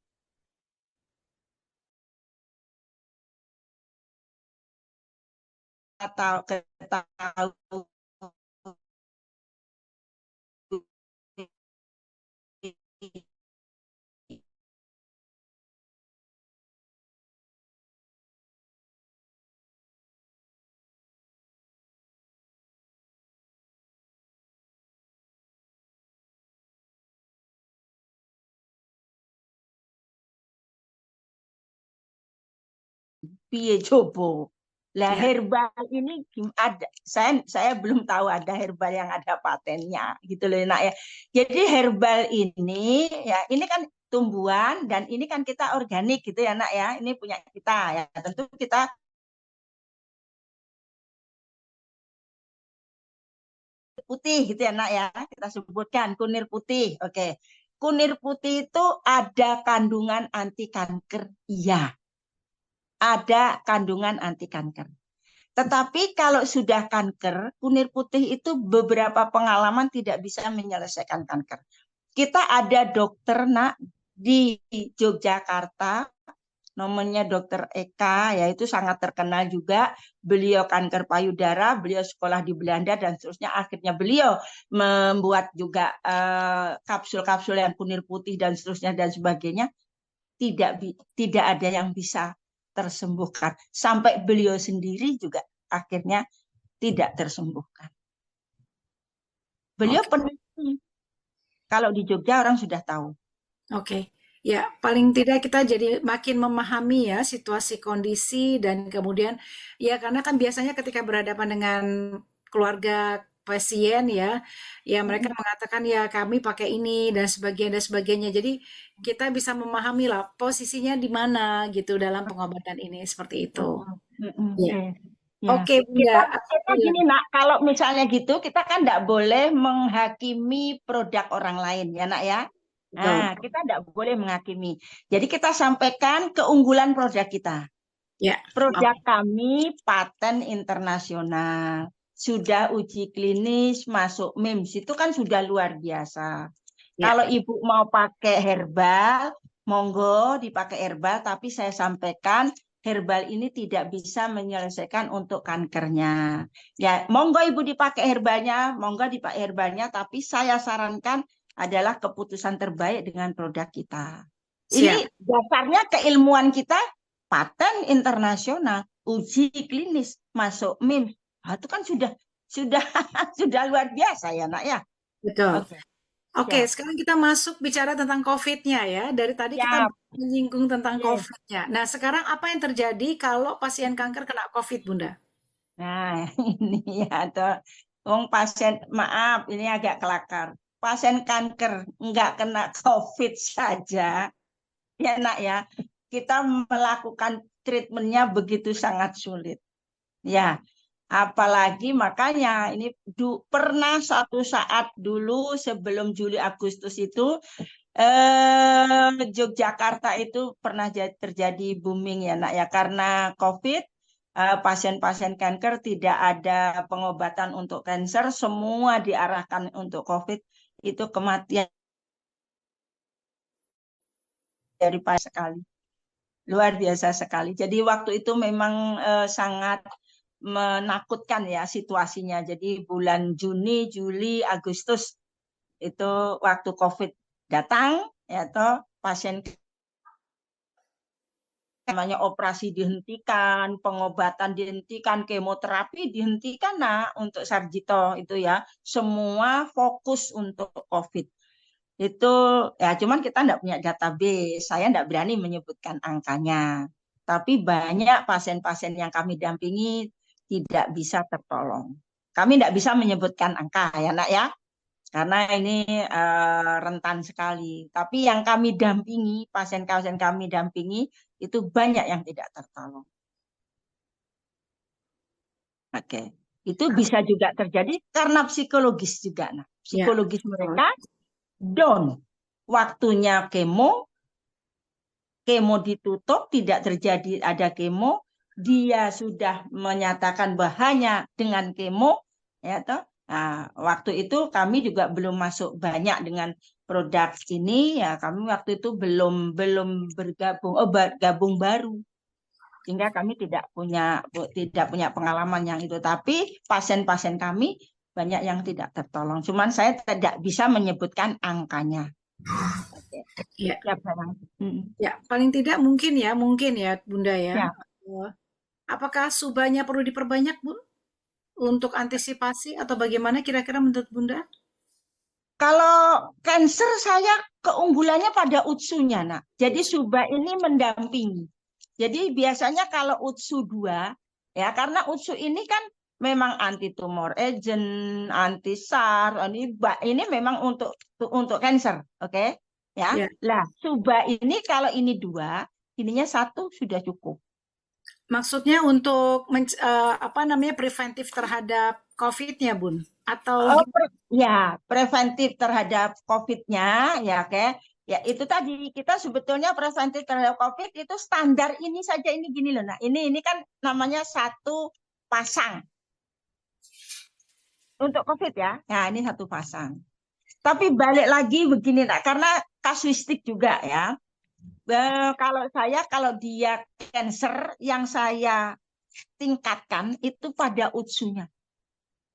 B: Atau ketahui piye coba. Lah
A: Ya,
B: herbal ini ada, saya belum tahu ada herbal yang ada patennya gitu loh nak ya. Jadi herbal ini ya ini kan tumbuhan dan ini kan kita organik gitu ya nak ya. Ini punya kita ya. Tentu kita putih gitu ya nak ya. Kita sebutkan kunir putih. Oke. Kunir putih itu ada kandungan anti kanker. Iya, ada kandungan anti kanker. Tetapi kalau sudah kanker, kunir putih itu beberapa pengalaman tidak bisa menyelesaikan kanker. Kita ada dokter nak di Yogyakarta, namanya dokter Eka, yaitu sangat terkenal juga. Beliau kanker payudara, beliau sekolah di Belanda dan seterusnya. Akhirnya beliau membuat juga kapsul-kapsul yang kunir putih dan seterusnya dan sebagainya. Tidak ada yang bisa tersembuhkan. Sampai beliau sendiri juga akhirnya tidak tersembuhkan. Beliau
A: oke.
B: peneliti. Kalau di Jogja orang sudah tahu.
A: Oke. Ya, paling tidak kita jadi makin memahami ya situasi kondisi dan kemudian ya karena kan biasanya ketika berhadapan dengan keluarga pasien ya, ya mereka mengatakan ya kami pakai ini dan sebagainya. Jadi kita bisa memahami lah posisinya di mana gitu dalam pengobatan ini seperti itu. Ya.
B: Oke. Ya,
A: Oke, Bunda.
B: kita
A: Ya,
B: gini nak, kalau misalnya gitu kita kan tidak boleh menghakimi produk orang lain ya nak ya.
A: betul.
B: Nah, kita tidak boleh menghakimi. Jadi kita sampaikan keunggulan produk kita.
A: Ya.
B: Produk
A: Oke.
B: kami paten internasional, sudah uji klinis masuk MIMS, itu kan sudah luar biasa.
A: Ya.
B: Kalau ibu mau pakai herbal, monggo dipakai herbal, tapi saya sampaikan herbal ini tidak bisa menyelesaikan untuk kankernya. Ya, monggo ibu dipakai herbalnya, monggo dipakai herbalnya, tapi saya sarankan adalah keputusan terbaik dengan produk kita. Ini
A: Siap.
B: dasarnya keilmuan kita paten internasional, uji klinis, masuk MIMS. Nah, itu kan sudah sudah luar biasa ya, Nak ya.
A: Betul.
B: Oke,
A: Oke,
B: siap.
A: sekarang kita masuk bicara tentang COVID-nya ya. Dari tadi kita
B: Siap.
A: menyinggung tentang
B: Oke.
A: COVID-nya. Nah, sekarang apa yang terjadi kalau pasien kanker kena COVID, Bunda?
B: Nah, ini ya toh. Wong pasien, maaf, ini agak kelakar. Pasien kanker nggak kena COVID saja, ya Nak ya. Kita melakukan treatmentnya begitu sangat sulit. Ya, apalagi makanya ini pernah suatu saat dulu sebelum Juli Agustus itu Yogyakarta itu pernah terjadi booming ya nak ya karena COVID pasien-pasien kanker tidak ada pengobatan untuk kanker semua diarahkan untuk COVID itu kematian dari pasien sekali luar biasa sekali. Jadi waktu itu memang sangat menakutkan ya situasinya. Jadi bulan Juni, Juli, Agustus itu waktu COVID datang, ya toh pasien namanya operasi dihentikan, pengobatan dihentikan, kemoterapi dihentikan nah untuk Sarjito itu ya. Semua fokus untuk COVID. Itu ya cuman kita enggak punya database. Saya enggak berani menyebutkan angkanya. Tapi banyak pasien-pasien yang kami dampingi tidak bisa tertolong. Kami enggak bisa menyebutkan angka ya nak ya. Karena ini rentan sekali. Tapi yang kami dampingi, pasien-pasien kami dampingi, itu banyak yang tidak tertolong. Oke, itu bisa juga terjadi karena psikologis juga. Nah. psikologis mereka down. Waktunya kemo ditutup, tidak terjadi ada kemo, dia sudah menyatakan bahaya dengan kemo, ya toh. Nah, waktu itu kami juga belum masuk banyak dengan produk ini, ya kami waktu itu belum bergabung, gabung baru, sehingga kami tidak punya pengalaman yang itu. Tapi pasien-pasien kami banyak yang tidak tertolong. Cuman saya tidak bisa menyebutkan angkanya.
A: Ya.
B: Ya,
A: Ya, paling tidak mungkin ya Bunda ya.
B: ya.
A: Apakah subanya perlu diperbanyak, Bun? Untuk antisipasi atau bagaimana kira-kira menurut Bunda?
B: Kalau cancer saya keunggulannya pada utsunya, nak. Jadi suba ini mendampingi. Jadi biasanya kalau utsu 2, ya karena utsu ini kan memang anti tumor agent, anti SAR, ini memang untuk cancer, oke? Ya.
A: Ya.
B: Lah, suba ini kalau ini 2, ininya 1 sudah cukup.
A: Maksudnya untuk preventif terhadap COVID-nya, Bun? Atau
B: ya, preventif terhadap COVID-nya, ya, oke. Ya, itu tadi kita sebetulnya preventif terhadap COVID itu standar ini saja, ini gini loh. Nah, ini kan namanya 1 pasang. Untuk COVID ya. Nah, ini 1 pasang. Tapi balik lagi begini, nak, karena kasuistik juga ya. Kalau dia cancer yang saya tingkatkan itu pada utsunya.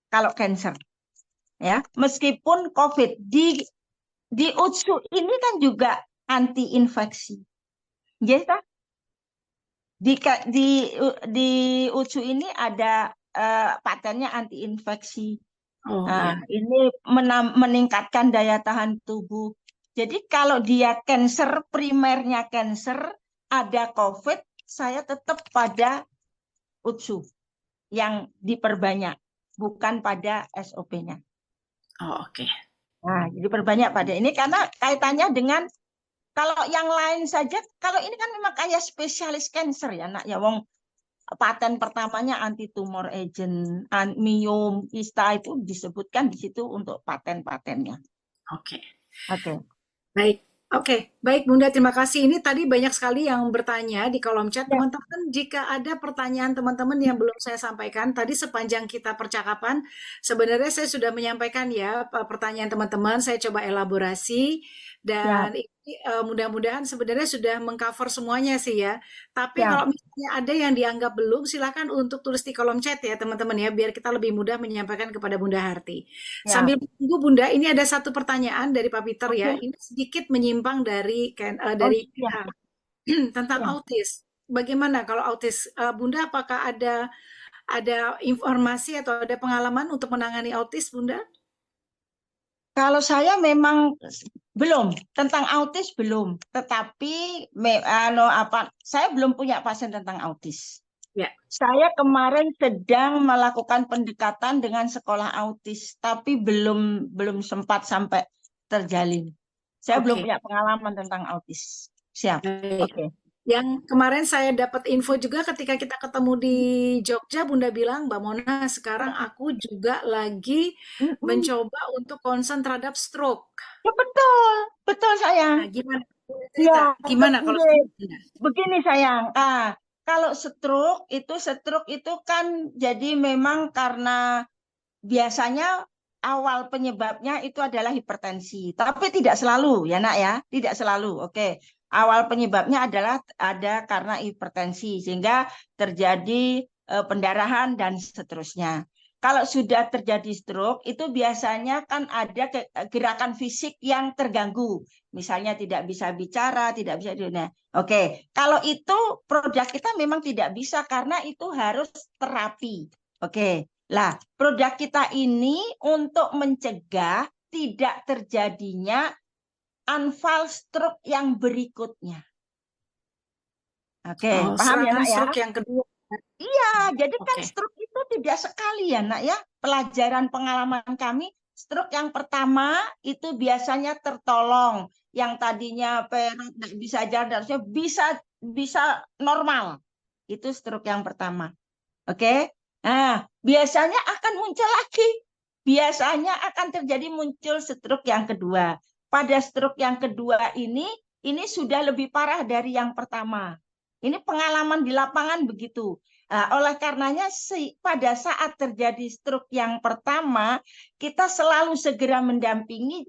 B: Kalau cancer, ya, meskipun COVID di utsu ini kan juga anti infeksi, yes, di utsu ini ada patennya anti infeksi. Ini meningkatkan daya tahan tubuh. Jadi kalau dia cancer, primernya cancer, ada COVID, saya tetap pada utsu yang diperbanyak, bukan pada SOP-nya.
A: oke.
B: Nah, jadi perbanyak pada ini karena kaitannya dengan kalau yang lain saja, kalau ini kan memang kayak spesialis cancer ya, nak ya, wong paten pertamanya anti tumor agent, miom, kista itu disebutkan di situ untuk paten-patennya.
A: Oke.
B: Oke.
A: Baik. Oke, baik Bunda, terima kasih. Ini tadi banyak sekali yang bertanya di kolom chat.
B: Ya.
A: Teman-teman, jika ada pertanyaan teman-teman yang belum saya sampaikan, tadi sepanjang kita percakapan, sebenarnya saya sudah menyampaikan ya pertanyaan teman-teman, saya coba elaborasi, dan ini mudah-mudahan sebenarnya sudah mengcover semuanya sih ya. Tapi
B: Ya.
A: kalau misalnya ada yang dianggap belum, silakan untuk tulis di kolom chat ya teman-teman ya, biar kita lebih mudah menyampaikan kepada Bunda Harti.
B: Ya.
A: Sambil menunggu Bunda, ini ada satu pertanyaan dari Pak Peter ya.
B: Oke.
A: Ini sedikit menyimpang dari
B: Ya.
A: tentang
B: Ya.
A: autis. Bagaimana kalau autis, Bunda? Apakah ada informasi atau ada pengalaman untuk menangani autis, Bunda?
B: Kalau saya memang belum tentang autis belum, tetapi saya belum punya pasien tentang autis.
A: Ya.
B: Saya kemarin sedang melakukan pendekatan dengan sekolah autis, tapi belum sempat sampai terjalin. Saya belum punya pengalaman tentang autis. Siap. Oke.
A: Yang kemarin saya dapat info juga ketika kita ketemu di Jogja, Bunda bilang, Mbak Mona, sekarang aku juga lagi mencoba untuk concern terhadap stroke.
B: Ya, betul sayang.
A: Nah, gimana?
B: Ya,
A: Gimana kalau
B: begini sayang. Kalau stroke itu kan jadi memang karena biasanya awal penyebabnya itu adalah hipertensi, tapi tidak selalu ya nak ya, tidak selalu. Oke. Awal penyebabnya ada karena hipertensi sehingga terjadi pendarahan dan seterusnya. Kalau sudah terjadi stroke itu biasanya kan ada gerakan fisik yang terganggu. Misalnya tidak bisa bicara, tidak bisa Oke, kalau itu produk kita memang tidak bisa karena itu harus terapi. Oke. Lah, produk kita ini untuk mencegah tidak terjadinya anfal stroke yang berikutnya. Oke, paham ya nak ya?
A: Stroke yang kedua.
B: Iya, jadi kan stroke itu tidak sekali ya nak ya. Pelajaran pengalaman kami, stroke yang pertama itu biasanya tertolong. Yang tadinya perut bisa jalan, bisa normal. Itu stroke yang pertama. Oke. Nah, biasanya akan muncul lagi. biasanya akan terjadi muncul stroke yang kedua. Pada stroke yang kedua ini sudah lebih parah dari yang pertama. Ini pengalaman di lapangan begitu. Nah, oleh karenanya pada saat terjadi stroke yang pertama, kita selalu segera mendampingi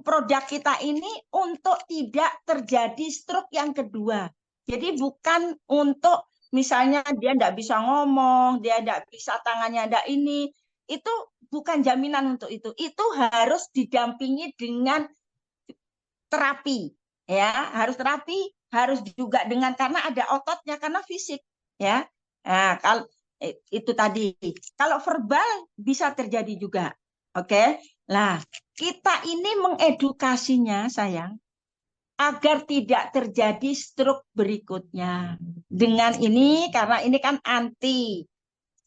B: produk kita ini untuk tidak terjadi stroke yang kedua. Jadi bukan untuk misalnya dia tidak bisa ngomong, dia tidak bisa tangannya ada ini, itu bukan jaminan untuk itu. Itu harus didampingi dengan terapi, ya, harus terapi, harus juga dengan karena ada ototnya karena fisik, ya. Nah, kalau itu tadi, kalau verbal bisa terjadi juga, oke. Nah, kita ini mengedukasinya, sayang, agar tidak terjadi stroke berikutnya. Dengan ini, karena ini kan anti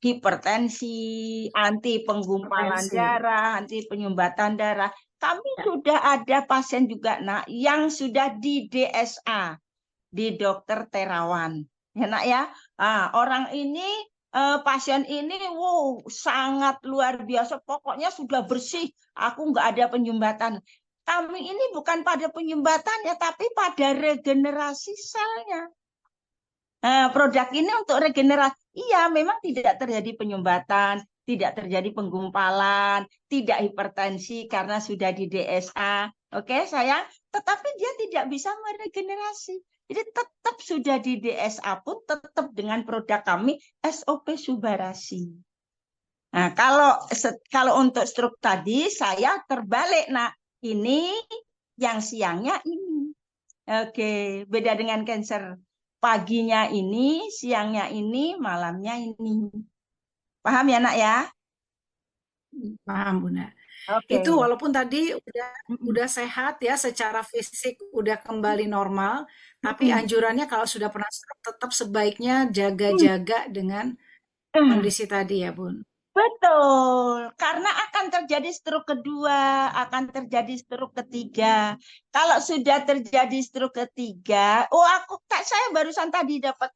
B: hipertensi, anti penggumpalan darah, anti penyumbatan darah. Kami sudah ada pasien juga, nak, yang sudah di DSA, di dokter terawan. Ya, nak ya. Orang ini, pasien ini, wow, sangat luar biasa. Pokoknya sudah bersih. Aku nggak ada penyumbatan. Kami ini bukan pada penyumbatannya, tapi pada regenerasi selnya. Produk ini untuk regenerasi. Iya, memang tidak terjadi penyumbatan, tidak terjadi penggumpalan, tidak hipertensi karena sudah di DSA. Oke, sayang. Tetapi dia tidak bisa meregenerasi. Jadi tetap sudah di DSA pun tetap dengan produk kami SOP Subarasi. Nah, kalau untuk stroke tadi saya terbalik, nah ini yang siangnya ini. Oke, beda dengan cancer. Paginya ini, siangnya ini, malamnya ini. Paham ya, nak ya?
A: Paham, Bunda.
B: Oke.
A: Itu walaupun tadi udah sehat ya secara fisik, udah kembali normal, tapi anjurannya kalau sudah pernah stroke tetap sebaiknya jaga-jaga dengan kondisi tadi ya, Bun.
B: Betul, karena akan terjadi stroke kedua, akan terjadi stroke ketiga. Kalau sudah terjadi stroke ketiga, saya barusan tadi dapat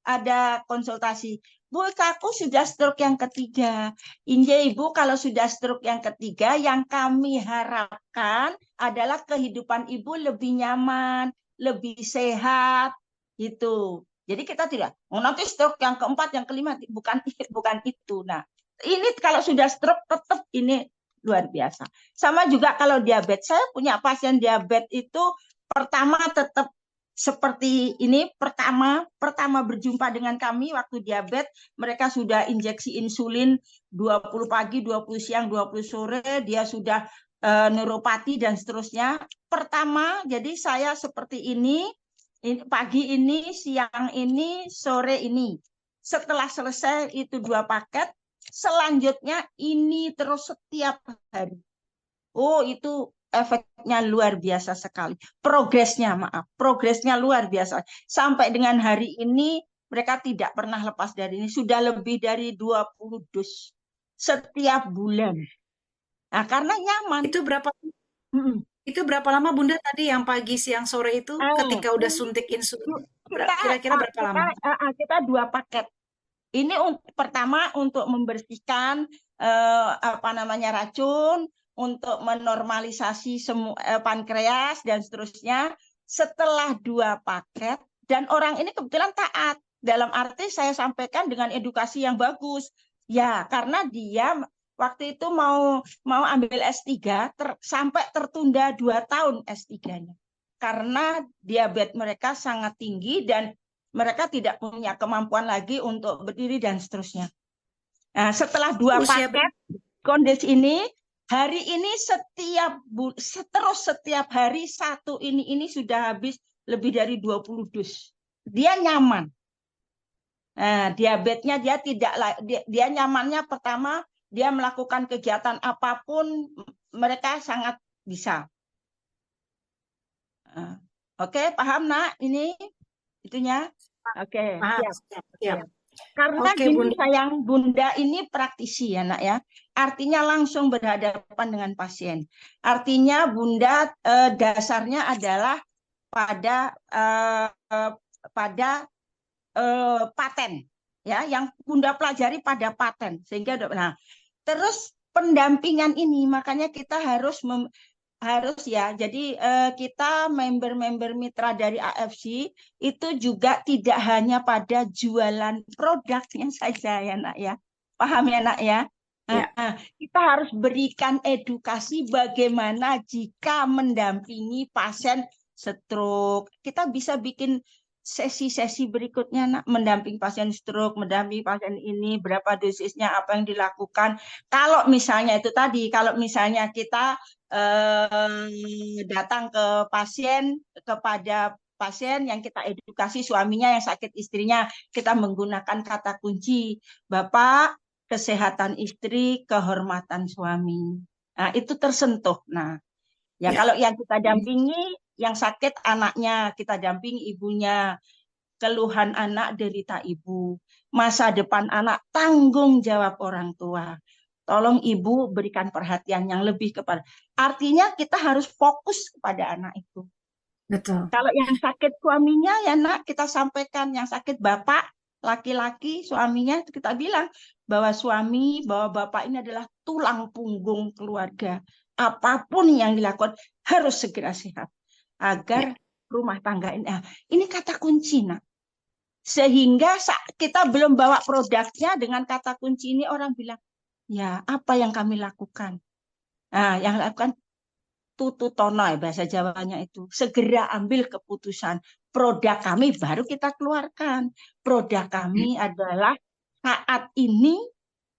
B: ada konsultasi. Bu, aku sudah stroke yang ketiga. Inje Ibu, kalau sudah stroke yang ketiga, yang kami harapkan adalah kehidupan Ibu lebih nyaman, lebih sehat, gitu. Jadi kita tidak, nanti stroke yang keempat, yang kelima, bukan itu. Nah, ini kalau sudah stroke tetap ini luar biasa. Sama juga kalau diabetes. Saya punya pasien diabetes itu pertama tetap seperti ini, pertama berjumpa dengan kami waktu diabetes, mereka sudah injeksi insulin 20 pagi, 20 siang, 20 sore, dia sudah neuropati dan seterusnya. Pertama, jadi saya seperti ini pagi ini, siang ini, sore ini. Setelah selesai itu 2 paket, selanjutnya ini terus setiap hari. Oh, itu efeknya luar biasa sekali. Progresnya luar biasa. Sampai dengan hari ini mereka tidak pernah lepas dari ini. Sudah lebih dari 20 dus setiap bulan. Nah, karena nyaman.
A: Itu berapa lama Bunda tadi yang pagi, siang, sore itu ketika udah suntik insulin? Kira-kira berapa lama?
B: Kita 2 paket. Ini pertama untuk membersihkan racun, untuk menormalisasi pankreas dan seterusnya. Setelah 2 paket, dan orang ini kebetulan taat. Dalam arti saya sampaikan dengan edukasi yang bagus. Ya, karena dia waktu itu mau ambil S3 sampai tertunda 2 tahun S3-nya. Karena diabetes mereka sangat tinggi dan mereka tidak punya kemampuan lagi untuk berdiri dan seterusnya. Nah, setelah 2 paket kondisi ini, hari ini setiap hari satu ini sudah habis lebih dari 20 dus. Dia nyaman. Nah, diabetesnya dia nyamannya pertama dia melakukan kegiatan apapun mereka sangat bisa. Oke, paham nak ini itunya? Oke, siap. Karena gini Bunda. Sayang, Bunda ini praktisi ya nak ya. Artinya langsung berhadapan dengan pasien. Artinya Bunda dasarnya adalah pada paten ya, yang Bunda pelajari pada paten sehingga nah terus pendampingan ini, makanya kita harus ya. Jadi kita member-member mitra dari AFC itu juga tidak hanya pada jualan produknya saja ya nak ya. Paham ya nak ya?
A: Ya,
B: Nah, kita harus berikan edukasi bagaimana jika mendampingi pasien stroke. Kita bisa bikin sesi-sesi berikutnya nak, mendampingi pasien stroke, mendampingi pasien ini, berapa dosisnya, apa yang dilakukan. Kalau misalnya itu tadi, kalau misalnya kita datang ke pasien, kepada pasien yang kita edukasi, suaminya yang sakit, istrinya, kita menggunakan kata kunci, Bapak, kesehatan istri, kehormatan suami. Nah, itu tersentuh. Nah, ya
A: ya.
B: kalau yang kita dampingi, yang sakit anaknya, kita dampingi ibunya, keluhan anak, derita ibu, masa depan anak, tanggung jawab orang tua. Tolong ibu berikan perhatian yang lebih kepada. Artinya kita harus fokus kepada anak itu.
A: Betul.
B: Kalau yang sakit suaminya ya nak, kita sampaikan. Yang sakit bapak, laki-laki, suaminya kita bilang bahwa suami, bahwa bapak ini adalah tulang punggung keluarga. Apapun yang dilakukan harus segera sehat
A: Ya,
B: agar rumah tangga ini. Nah, ini kata kunci nak. Sehingga kita belum bawa produknya, dengan kata kunci ini orang bilang, ya apa yang kami lakukan? Nah, yang lakukan tutu tono ya bahasa Jawanya itu. Segera ambil keputusan. Produk kami baru kita keluarkan. Produk kami adalah saat ini,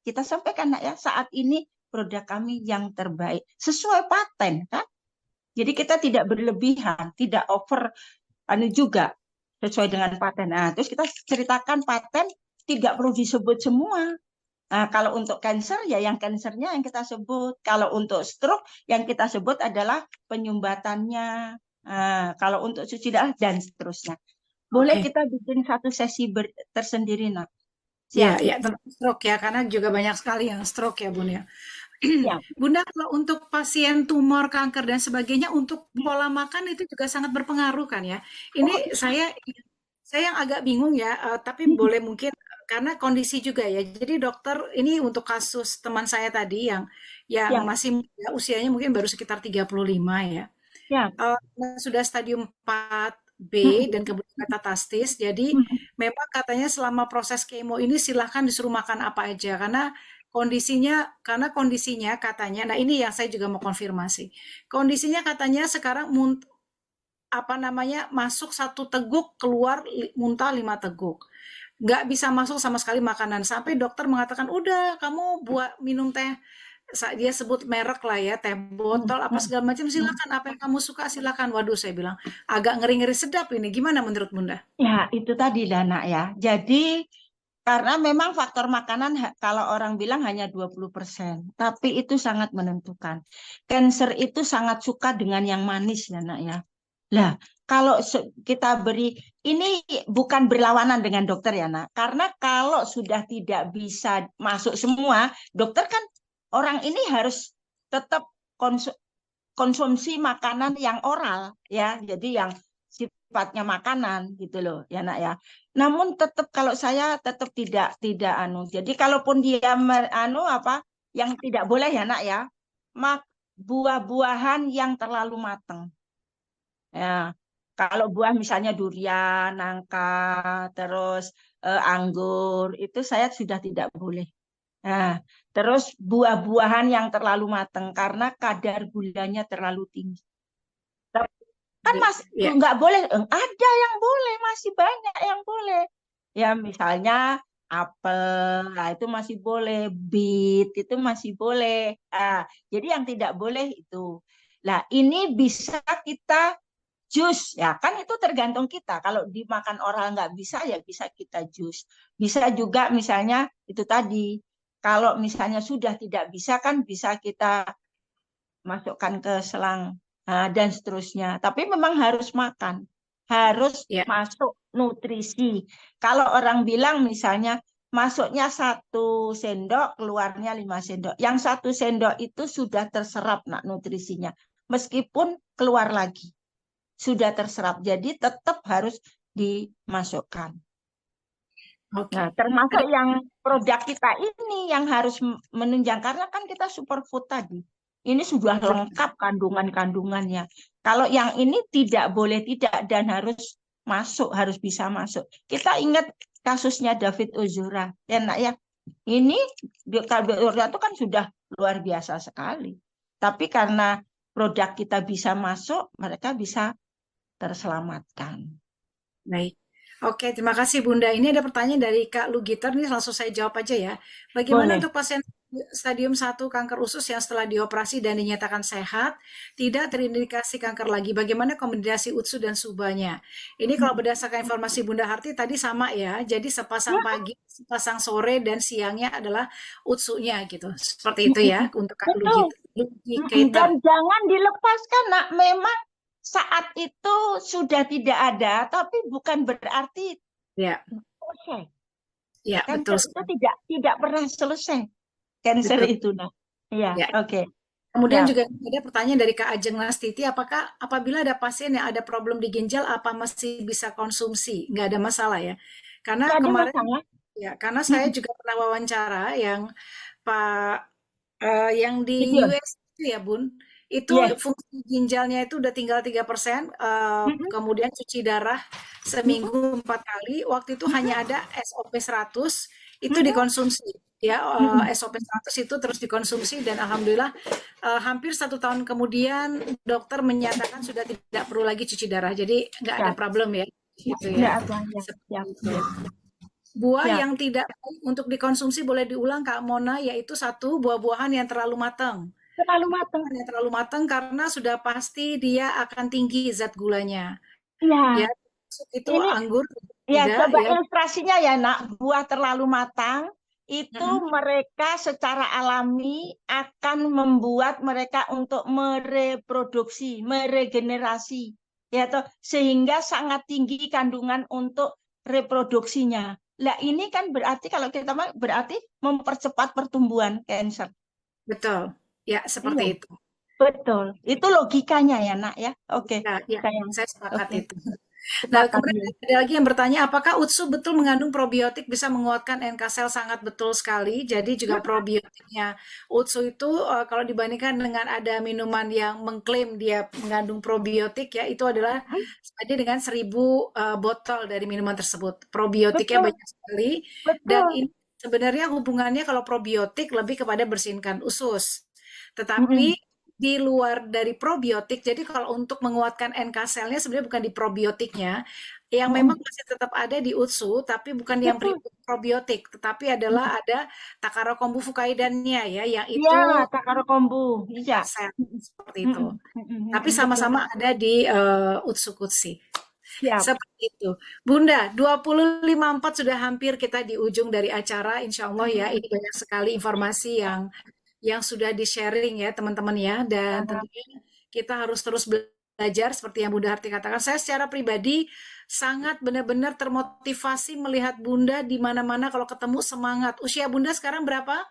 B: kita sampaikan nak ya, saat ini produk kami yang terbaik. Sesuai paten kan? Jadi kita tidak berlebihan, tidak over anu juga, sesuai dengan paten. Nah, terus kita ceritakan paten tidak perlu disebut semua. Nah, kalau untuk cancer ya yang cancernya yang kita sebut. Kalau untuk stroke yang kita sebut adalah penyumbatannya. Nah, kalau untuk cuci darah dan seterusnya. Boleh
A: oke.
B: kita bikin satu sesi tersendiri, nak.
A: Ya,
B: Siap.
A: ya, tentang stroke ya, karena juga banyak sekali yang stroke ya, Bun ya.
B: Siap.
A: Bunda, kalau untuk pasien tumor, kanker dan sebagainya, untuk
B: Hmm.
A: pola makan itu juga sangat berpengaruh kan ya. Ini
B: Oh, iya.
A: saya yang agak bingung ya, tapi
B: Hmm.
A: boleh mungkin karena kondisi juga ya. Jadi dokter, ini untuk kasus teman saya tadi yang
B: Siap.
A: masih muda, usianya mungkin baru sekitar 35 ya.
B: Siap.
A: Sudah stadium 4B
B: Hmm.
A: dan kemudian metastasis. Jadi
B: Hmm.
A: memang katanya selama proses kemo ini silahkan disuruh makan apa aja karena kondisinya katanya, nah ini yang saya juga mau konfirmasi. Kondisinya katanya sekarang apa namanya masuk 1 teguk, keluar muntah 5 teguk. Nggak bisa masuk sama sekali makanan sampai dokter mengatakan udah kamu buat minum teh, dia sebut merek lah ya, teh
B: Hmm.
A: botol apa
B: Hmm.
A: segala macam,
B: Hmm.
A: silakan apa yang kamu suka silakan. Waduh, saya bilang agak ngeri-ngeri sedap ini. Gimana menurut Bunda?
B: Ya, itu tadi lah, nak ya. Jadi karena memang faktor makanan kalau orang bilang hanya 20%, tapi itu sangat menentukan. Cancer itu sangat suka dengan yang manis ya nak ya. Lah, kalau kita beri ini bukan berlawanan dengan dokter ya nak. Karena kalau sudah tidak bisa masuk semua, dokter kan orang ini harus tetap konsumsi makanan yang oral ya, jadi yang sifatnya makanan gitu loh ya nak ya. Namun tetap kalau saya tetap tidak anu. Jadi kalaupun dia anu apa yang tidak boleh ya nak ya, mak buah-buahan yang terlalu matang. Ya, kalau buah misalnya durian, nangka, terus anggur itu saya sudah tidak boleh. Nah, terus buah-buahan yang terlalu matang karena kadar gulanya terlalu tinggi. Kan
A: Iya,
B: mas
A: iya.
B: nggak boleh, ada yang boleh, masih banyak yang boleh. Ya misalnya apel, nah itu masih boleh, bit itu masih boleh. Ah, jadi yang tidak boleh itu. Nah, ini bisa kita jus, ya kan itu tergantung kita. Kalau dimakan oral nggak bisa, ya bisa kita jus. Bisa juga misalnya itu tadi. Kalau misalnya sudah tidak bisa kan bisa kita masukkan ke selang dan seterusnya. Tapi memang harus makan, harus
A: Iya.
B: masuk nutrisi. Kalau orang bilang misalnya masuknya 1 sendok, keluarnya 5 sendok. Yang 1 sendok itu sudah terserap nak nutrisinya, meskipun keluar lagi sudah terserap. Jadi tetap harus dimasukkan.
A: Oke.
B: Nah, termasuk yang produk kita ini yang harus menunjang karena kan kita superfood tadi. Ini sudah lengkap kandungan-kandungannya. Kalau yang ini tidak boleh tidak dan harus masuk, harus bisa masuk. Kita ingat kasusnya David Ozora, ya nak ya. Ini David Ozora itu kan sudah luar biasa sekali. Tapi karena produk kita bisa masuk, mereka bisa terselamatkan.
A: Baik. Oke, terima kasih Bunda. Ini ada pertanyaan dari Kak Lugiter, nih langsung saya jawab aja ya. Bagaimana
B: Boleh.
A: untuk pasien stadium 1 kanker usus yang setelah dioperasi dan dinyatakan sehat, tidak terindikasi kanker lagi? Bagaimana kombinasi UTSU dan SUBA-nya? Ini kalau berdasarkan informasi Bunda Harti tadi sama ya, jadi sepasang
B: Ya,
A: pagi, sepasang sore, dan siangnya adalah UTSU-nya gitu. Seperti itu ya, untuk Kak
B: betul. Dan
A: Lugiter.
B: jangan dilepaskan, nak. Memang saat itu sudah tidak ada, tapi bukan berarti
A: Ya,
B: selesai.
A: ya, betul
B: Cancer itu
A: sekali.
B: tidak pernah selesai. Cancer
A: Betul.
B: itu, nak. Iya,
A: Ya.
B: oke.
A: Kemudian
B: Siap.
A: juga ada pertanyaan dari Kak Ajeng Nastiti, apakah apabila ada pasien yang ada problem di ginjal, apa masih bisa konsumsi? Nggak ada masalah ya? Karena
B: Tidak ada
A: kemarin,
B: masalah.
A: ya, karena saya
B: Mm-mm.
A: juga pernah wawancara yang Pak yang di
B: Gideon.
A: US itu ya Bun, itu
B: Yes.
A: fungsi ginjalnya itu udah tinggal 3%,
B: Mm-mm.
A: kemudian cuci darah
B: Mm-mm.
A: seminggu 4 kali, waktu itu
B: Mm-mm.
A: hanya ada SOP 100, itu
B: Mm-mm.
A: dikonsumsi. Ya,
B: Mm-mm.
A: SOP 100 itu terus dikonsumsi dan alhamdulillah hampir 1 tahun kemudian dokter menyatakan sudah tidak perlu lagi cuci darah. Jadi nggak ada
B: Siap.
A: problem ya, gitu ya.
B: Tidak ada. Ya.
A: Seperti
B: Siap.
A: itu. Buah
B: Siap.
A: yang tidak baik untuk dikonsumsi boleh diulang Kak Mona, yaitu satu buah-buahan yang terlalu matang.
B: Terlalu matang.
A: Buah-buahan yang terlalu matang karena sudah pasti dia akan tinggi zat gulanya.
B: Ya.
A: Ya, itu
B: Ini
A: anggur
B: ya,
A: tidak
B: coba
A: ya.
B: ilustrasinya ya, nak. Buah terlalu matang itu
A: Mm-mm.
B: mereka secara alami akan membuat mereka untuk mereproduksi, meregenerasi, ya toh, sehingga sangat tinggi kandungan untuk reproduksinya. Lah ini kan berarti kalau kita berarti mempercepat pertumbuhan kanker.
A: Betul. Ya,
B: Iya,
A: seperti itu.
B: betul. Itu logikanya ya, nak ya. Oke,
A: Ya, ya,
B: sayang.
A: saya sepakat
B: Oke,
A: itu. Nah,
B: sepakat
A: kemudian
B: ya.
A: ada lagi yang bertanya, apakah UTSU betul mengandung probiotik bisa menguatkan NK sel? Sangat betul sekali. Jadi juga probiotiknya UTSU itu kalau dibandingkan dengan ada minuman yang mengklaim dia mengandung probiotik ya, itu adalah sama dengan 1.000 botol dari minuman tersebut. Probiotiknya
B: Betul,
A: banyak sekali dan
B: betul.
A: ini sebenarnya hubungannya kalau probiotik lebih kepada bersihkan usus. Tetapi
B: Mm-mm.
A: di luar dari probiotik, jadi kalau untuk menguatkan NK selnya sebenarnya bukan di probiotiknya, yang memang
B: Mm-mm.
A: masih tetap ada di UTSU, tapi bukan yang
B: Betul.
A: probiotik, tetapi adalah ada Takara kombu fukaidannya ya, yang
B: Iya,
A: itu
B: Takaro Kombu. Iya.
A: kaset seperti itu.
B: Mm-mm. Mm-mm.
A: Tapi
B: Mm-mm. Betul.
A: sama-sama ada di Utsukutsi.
B: Siap.
A: Seperti itu. Bunda, 20.54 sudah hampir kita di ujung dari acara. Insya Allah ya, ini banyak sekali informasi yang sudah di-sharing ya teman-teman ya. Dan
B: Ah,
A: tentunya kita harus terus belajar seperti yang Bunda Harti katakan. Saya secara pribadi sangat benar-benar termotivasi melihat Bunda di mana-mana kalau ketemu semangat. Usia Bunda sekarang berapa?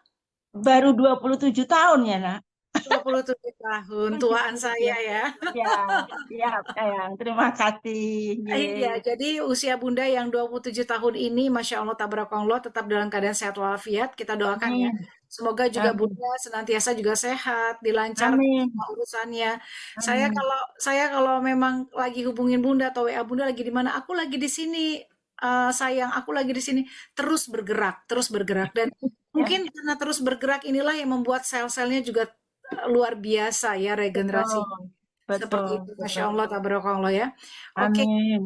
B: Baru 27 tahun ya, nak.
A: 27 tahun,
B: Oh,
A: tuaan
B: gitu ya.
A: saya ya.
B: Ya, siap, sayang. Terima kasih.
A: Iya,
B: Ye.
A: jadi usia Bunda yang 27 tahun ini, Masya Allah, tabarakallah, tetap dalam keadaan sehat walafiat. Kita doakan ya.
B: Amin.
A: Semoga juga
B: Amin.
A: Bunda senantiasa juga sehat, dilancarkan
B: Amin.
A: semua urusannya. Saya
B: Amin.
A: kalau saya kalau memang lagi hubungin Bunda atau WA Bunda lagi di mana, aku lagi di sini, sayang, aku lagi di sini. Terus bergerak. Dan
B: Ya,
A: mungkin karena terus bergerak inilah yang membuat sel-selnya juga luar biasa ya regenerasi.
B: betul.
A: Seperti
B: Betul.
A: itu, Masya
B: Betul.
A: Allah, tabarakallah ya. Oke,
B: Amin.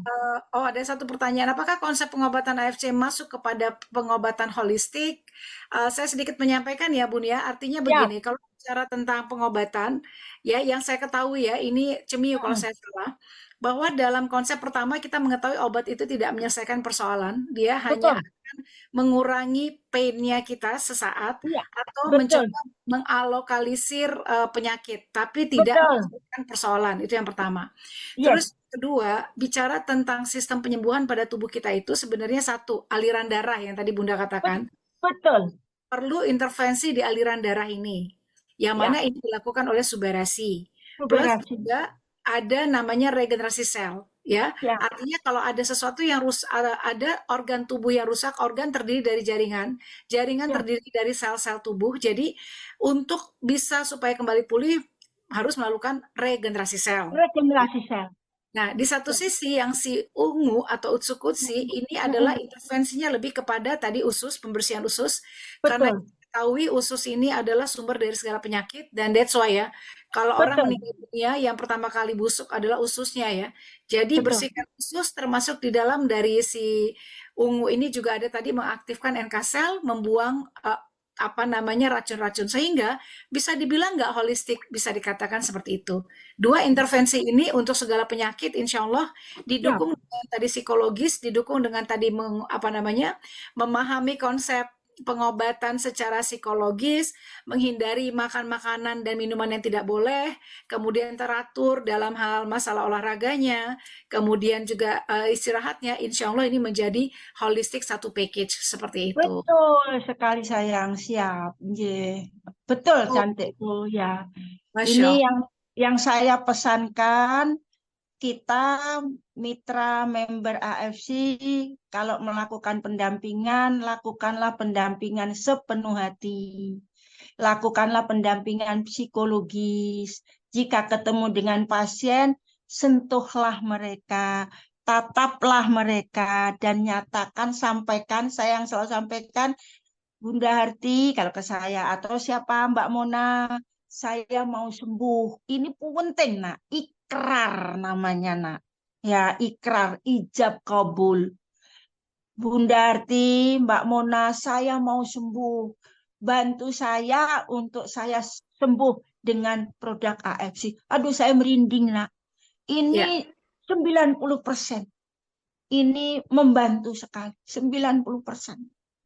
A: oh ada satu pertanyaan, apakah konsep pengobatan AFC masuk kepada pengobatan holistik? Saya sedikit menyampaikan ya Bun ya, artinya
B: Siap.
A: begini, kalau bicara tentang pengobatan, ya yang saya ketahui ya, ini cemiu kalau
B: Mm.
A: saya salah, bahwa dalam konsep pertama kita mengetahui obat itu tidak menyelesaikan persoalan, dia hanya
B: Betul.
A: akan mengurangi pain-nya kita sesaat
B: Iya.
A: atau
B: Betul.
A: mencoba mengalokalisir penyakit, tapi tidak
B: Betul.
A: menyelesaikan persoalan. Itu yang pertama.
B: Yes.
A: Terus kedua, bicara tentang sistem penyembuhan pada tubuh kita itu sebenarnya satu, aliran darah yang tadi Bunda katakan,
B: Betul.
A: perlu intervensi di aliran darah ini. Yang mana
B: Ya.
A: ini dilakukan oleh subarasi. Plus
B: Kooperasi.
A: juga ada namanya regenerasi sel. ya.
B: Ya,
A: Artinya kalau ada sesuatu yang rusak, ada organ tubuh yang rusak, organ terdiri dari jaringan, jaringan
B: ya.
A: terdiri dari sel-sel tubuh. Jadi untuk bisa supaya kembali pulih harus melakukan regenerasi sel.
B: Regenerasi sel.
A: Nah, di satu
B: Ya.
A: sisi yang si ungu atau utsukutsu ini adalah intervensinya lebih kepada tadi usus, pembersihan usus, karena
B: Betul,
A: kita ketahui usus ini adalah sumber dari segala penyakit, dan that's why ya, kalau orang
B: betul,
A: meninggal dunia yang pertama kali busuk adalah ususnya ya. Jadi
B: betul.
A: bersihkan usus termasuk di dalam dari si ungu ini juga ada tadi mengaktifkan NK sel, membuang apa namanya racun-racun, sehingga bisa dibilang nggak holistik, bisa dikatakan seperti itu. Dua intervensi ini untuk segala penyakit insya Allah
B: Ya,
A: didukung dengan tadi psikologis, didukung dengan tadi apa namanya memahami konsep pengobatan secara psikologis, menghindari makan makanan dan minuman yang tidak boleh, kemudian teratur dalam hal masalah olahraganya, kemudian juga istirahatnya, insya Allah ini menjadi holistik satu package seperti itu.
B: betul sekali sayang. Siap. Ye. Betul
A: Oh,
B: cantikku ya.
A: Masya
B: Ini
A: Allah.
B: yang saya pesankan, kita mitra member AFC kalau melakukan pendampingan, lakukanlah pendampingan sepenuh hati. Lakukanlah pendampingan psikologis. Jika ketemu dengan pasien, sentuhlah mereka, tataplah mereka, dan nyatakan, sampaikan, saya yang selalu sampaikan, Bunda Harti, kalau ke saya, atau siapa Mbak Mona, saya mau sembuh. Ini penting, nak. Ikrar namanya, nak. Ya, ikrar, ijab kabul. Bunda Arti, Mbak Mona, saya mau sembuh. Bantu saya untuk saya sembuh dengan produk AFC. Aduh, saya merinding, nak. Ini
A: Ya,
B: 90%. Ini membantu sekali. 90%.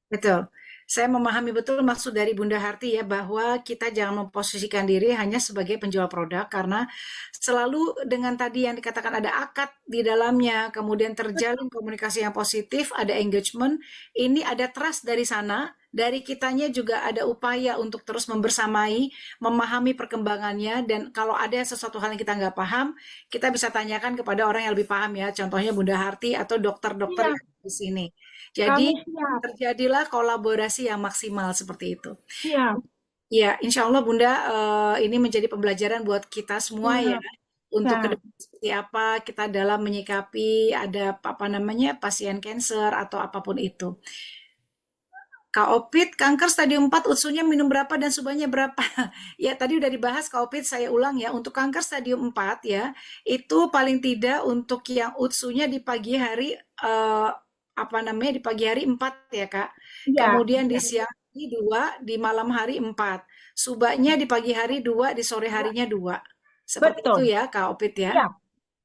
A: betul. Saya memahami betul maksud dari Bunda Harti ya, bahwa kita jangan memposisikan diri hanya sebagai penjual produk, karena selalu dengan tadi yang dikatakan ada akad di dalamnya, kemudian terjalin komunikasi yang positif, ada engagement, ini ada trust dari sana, dari kitanya juga ada upaya untuk terus membersamai, memahami perkembangannya, dan kalau ada sesuatu hal yang kita nggak paham, kita bisa tanyakan kepada orang yang lebih paham ya, contohnya Bunda Harti atau dokter-dokter
B: Iya,
A: yang ada di sini. Jadi
B: kami siap.
A: terjadilah kolaborasi yang maksimal seperti itu.
B: Siap.
A: Ya, insya Allah Bunda, ini menjadi pembelajaran buat kita semua ya,
B: Siap.
A: untuk ke
B: Siap.
A: depan seperti apa kita dalam menyikapi ada apa namanya pasien cancer atau apapun itu. Kak Opit, kanker stadium 4 utsunya minum berapa dan subahnya berapa? Ya, tadi udah dibahas Kak Opit, saya ulang ya. Untuk kanker stadium 4 ya, itu paling tidak untuk yang utsunya di pagi hari apa namanya di pagi hari 4 ya, Kak.
B: Iya,
A: Kemudian di siang hari 2, di malam hari 4. Subahnya di pagi hari 2, di sore harinya 2. Seperti itu
B: betul.
A: ya, Kak Opit ya.
B: Siap.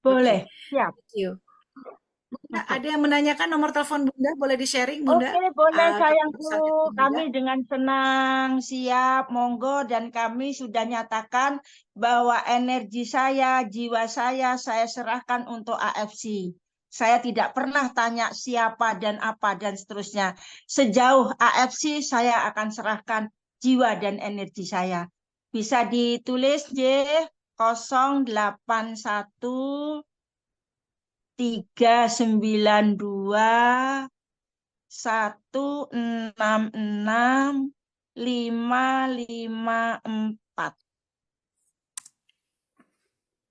B: Boleh.
A: Oke.
B: Siap.
A: Thank you. Bunda,
B: Oke.
A: ada yang menanyakan nomor telepon Bunda, boleh di-sharing Bunda?
B: Oke, boleh
A: Kalau
B: sayangku.
A: misalnya
B: Kami
A: tidak.
B: dengan senang siap, monggo, dan kami sudah nyatakan bahwa energi saya, jiwa saya serahkan untuk AFC. Saya tidak pernah tanya siapa dan apa dan seterusnya. Sejauh AFC saya akan serahkan jiwa dan energi saya. Bisa ditulis J 081 392 166 554.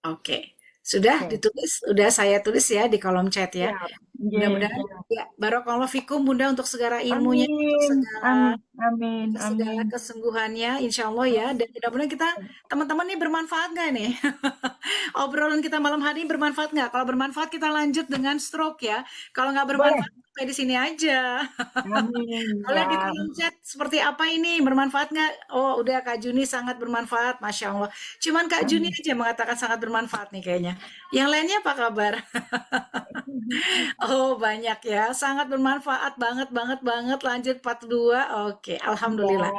A: Oke, sudah
B: Oke,
A: ditulis, sudah saya tulis ya di kolom chat ya.
B: siap. Ye,
A: Mudah-mudahan
B: siap.
A: ya Barakallahu fikum Bunda untuk segala ilmunya,
B: Amin, amin, amin,
A: untuk segala
B: amin.
A: kesungguhannya, insya Allah ya. Dan mudah-mudahan kita teman-teman nih bermanfaat nggak nih? Obrolan kita malam hari ini bermanfaat nggak? Kalau bermanfaat kita lanjut dengan stroke ya. Kalau nggak
B: Boleh.
A: bermanfaat sampai di sini aja.
B: Amin,
A: Boleh di
B: ya.
A: kolom chat seperti apa ini? Bermanfaat nggak? Oh, udah Kak Juni sangat bermanfaat, Masya Allah. Cuman Kak Juni
B: Amin.
A: aja mengatakan sangat bermanfaat nih kayaknya. Yang lainnya apa kabar? Oh, banyak ya. Sangat bermanfaat banget, banget, banget. Lanjut part 2. Oke, Alhamdulillah.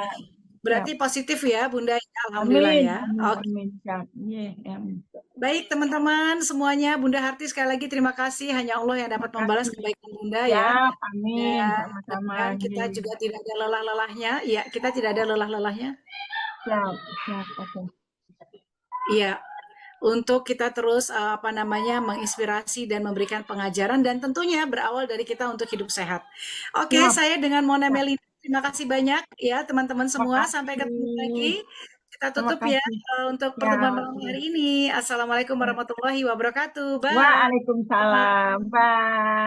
B: Ya,
A: Berarti
B: siap.
A: positif ya, Bunda. Alhamdulillah
B: Amin,
A: ya.
B: amin,
A: Oke.
B: amin, siap. Ye, amin.
A: Baik, teman-teman semuanya. Bunda Harti sekali lagi terima kasih. Hanya Allah yang dapat membalas
B: Makasih.
A: kebaikan Bunda ya.
B: Siap, amin,
A: Dan
B: sama-sama.
A: mudah-mudahan
B: Ye.
A: kita juga tidak ada lelah-lelahnya. Ya, kita tidak ada lelah-lelahnya.
B: Siap, siap, oke.
A: Iya. untuk kita terus apa namanya menginspirasi dan memberikan pengajaran dan tentunya berawal dari kita untuk hidup sehat. Oke,
B: Siap,
A: saya dengan Mona
B: siap.
A: Melinda, terima kasih banyak ya teman-teman
B: Terima
A: semua. Sampai ketemu
B: kasih.
A: lagi. Kita
B: Terima
A: tutup ya
B: kasih.
A: untuk
B: Ya.
A: pertemuan malam hari ini. Assalamualaikum warahmatullahi wabarakatuh. Bye.
B: Waalaikumsalam. Bye.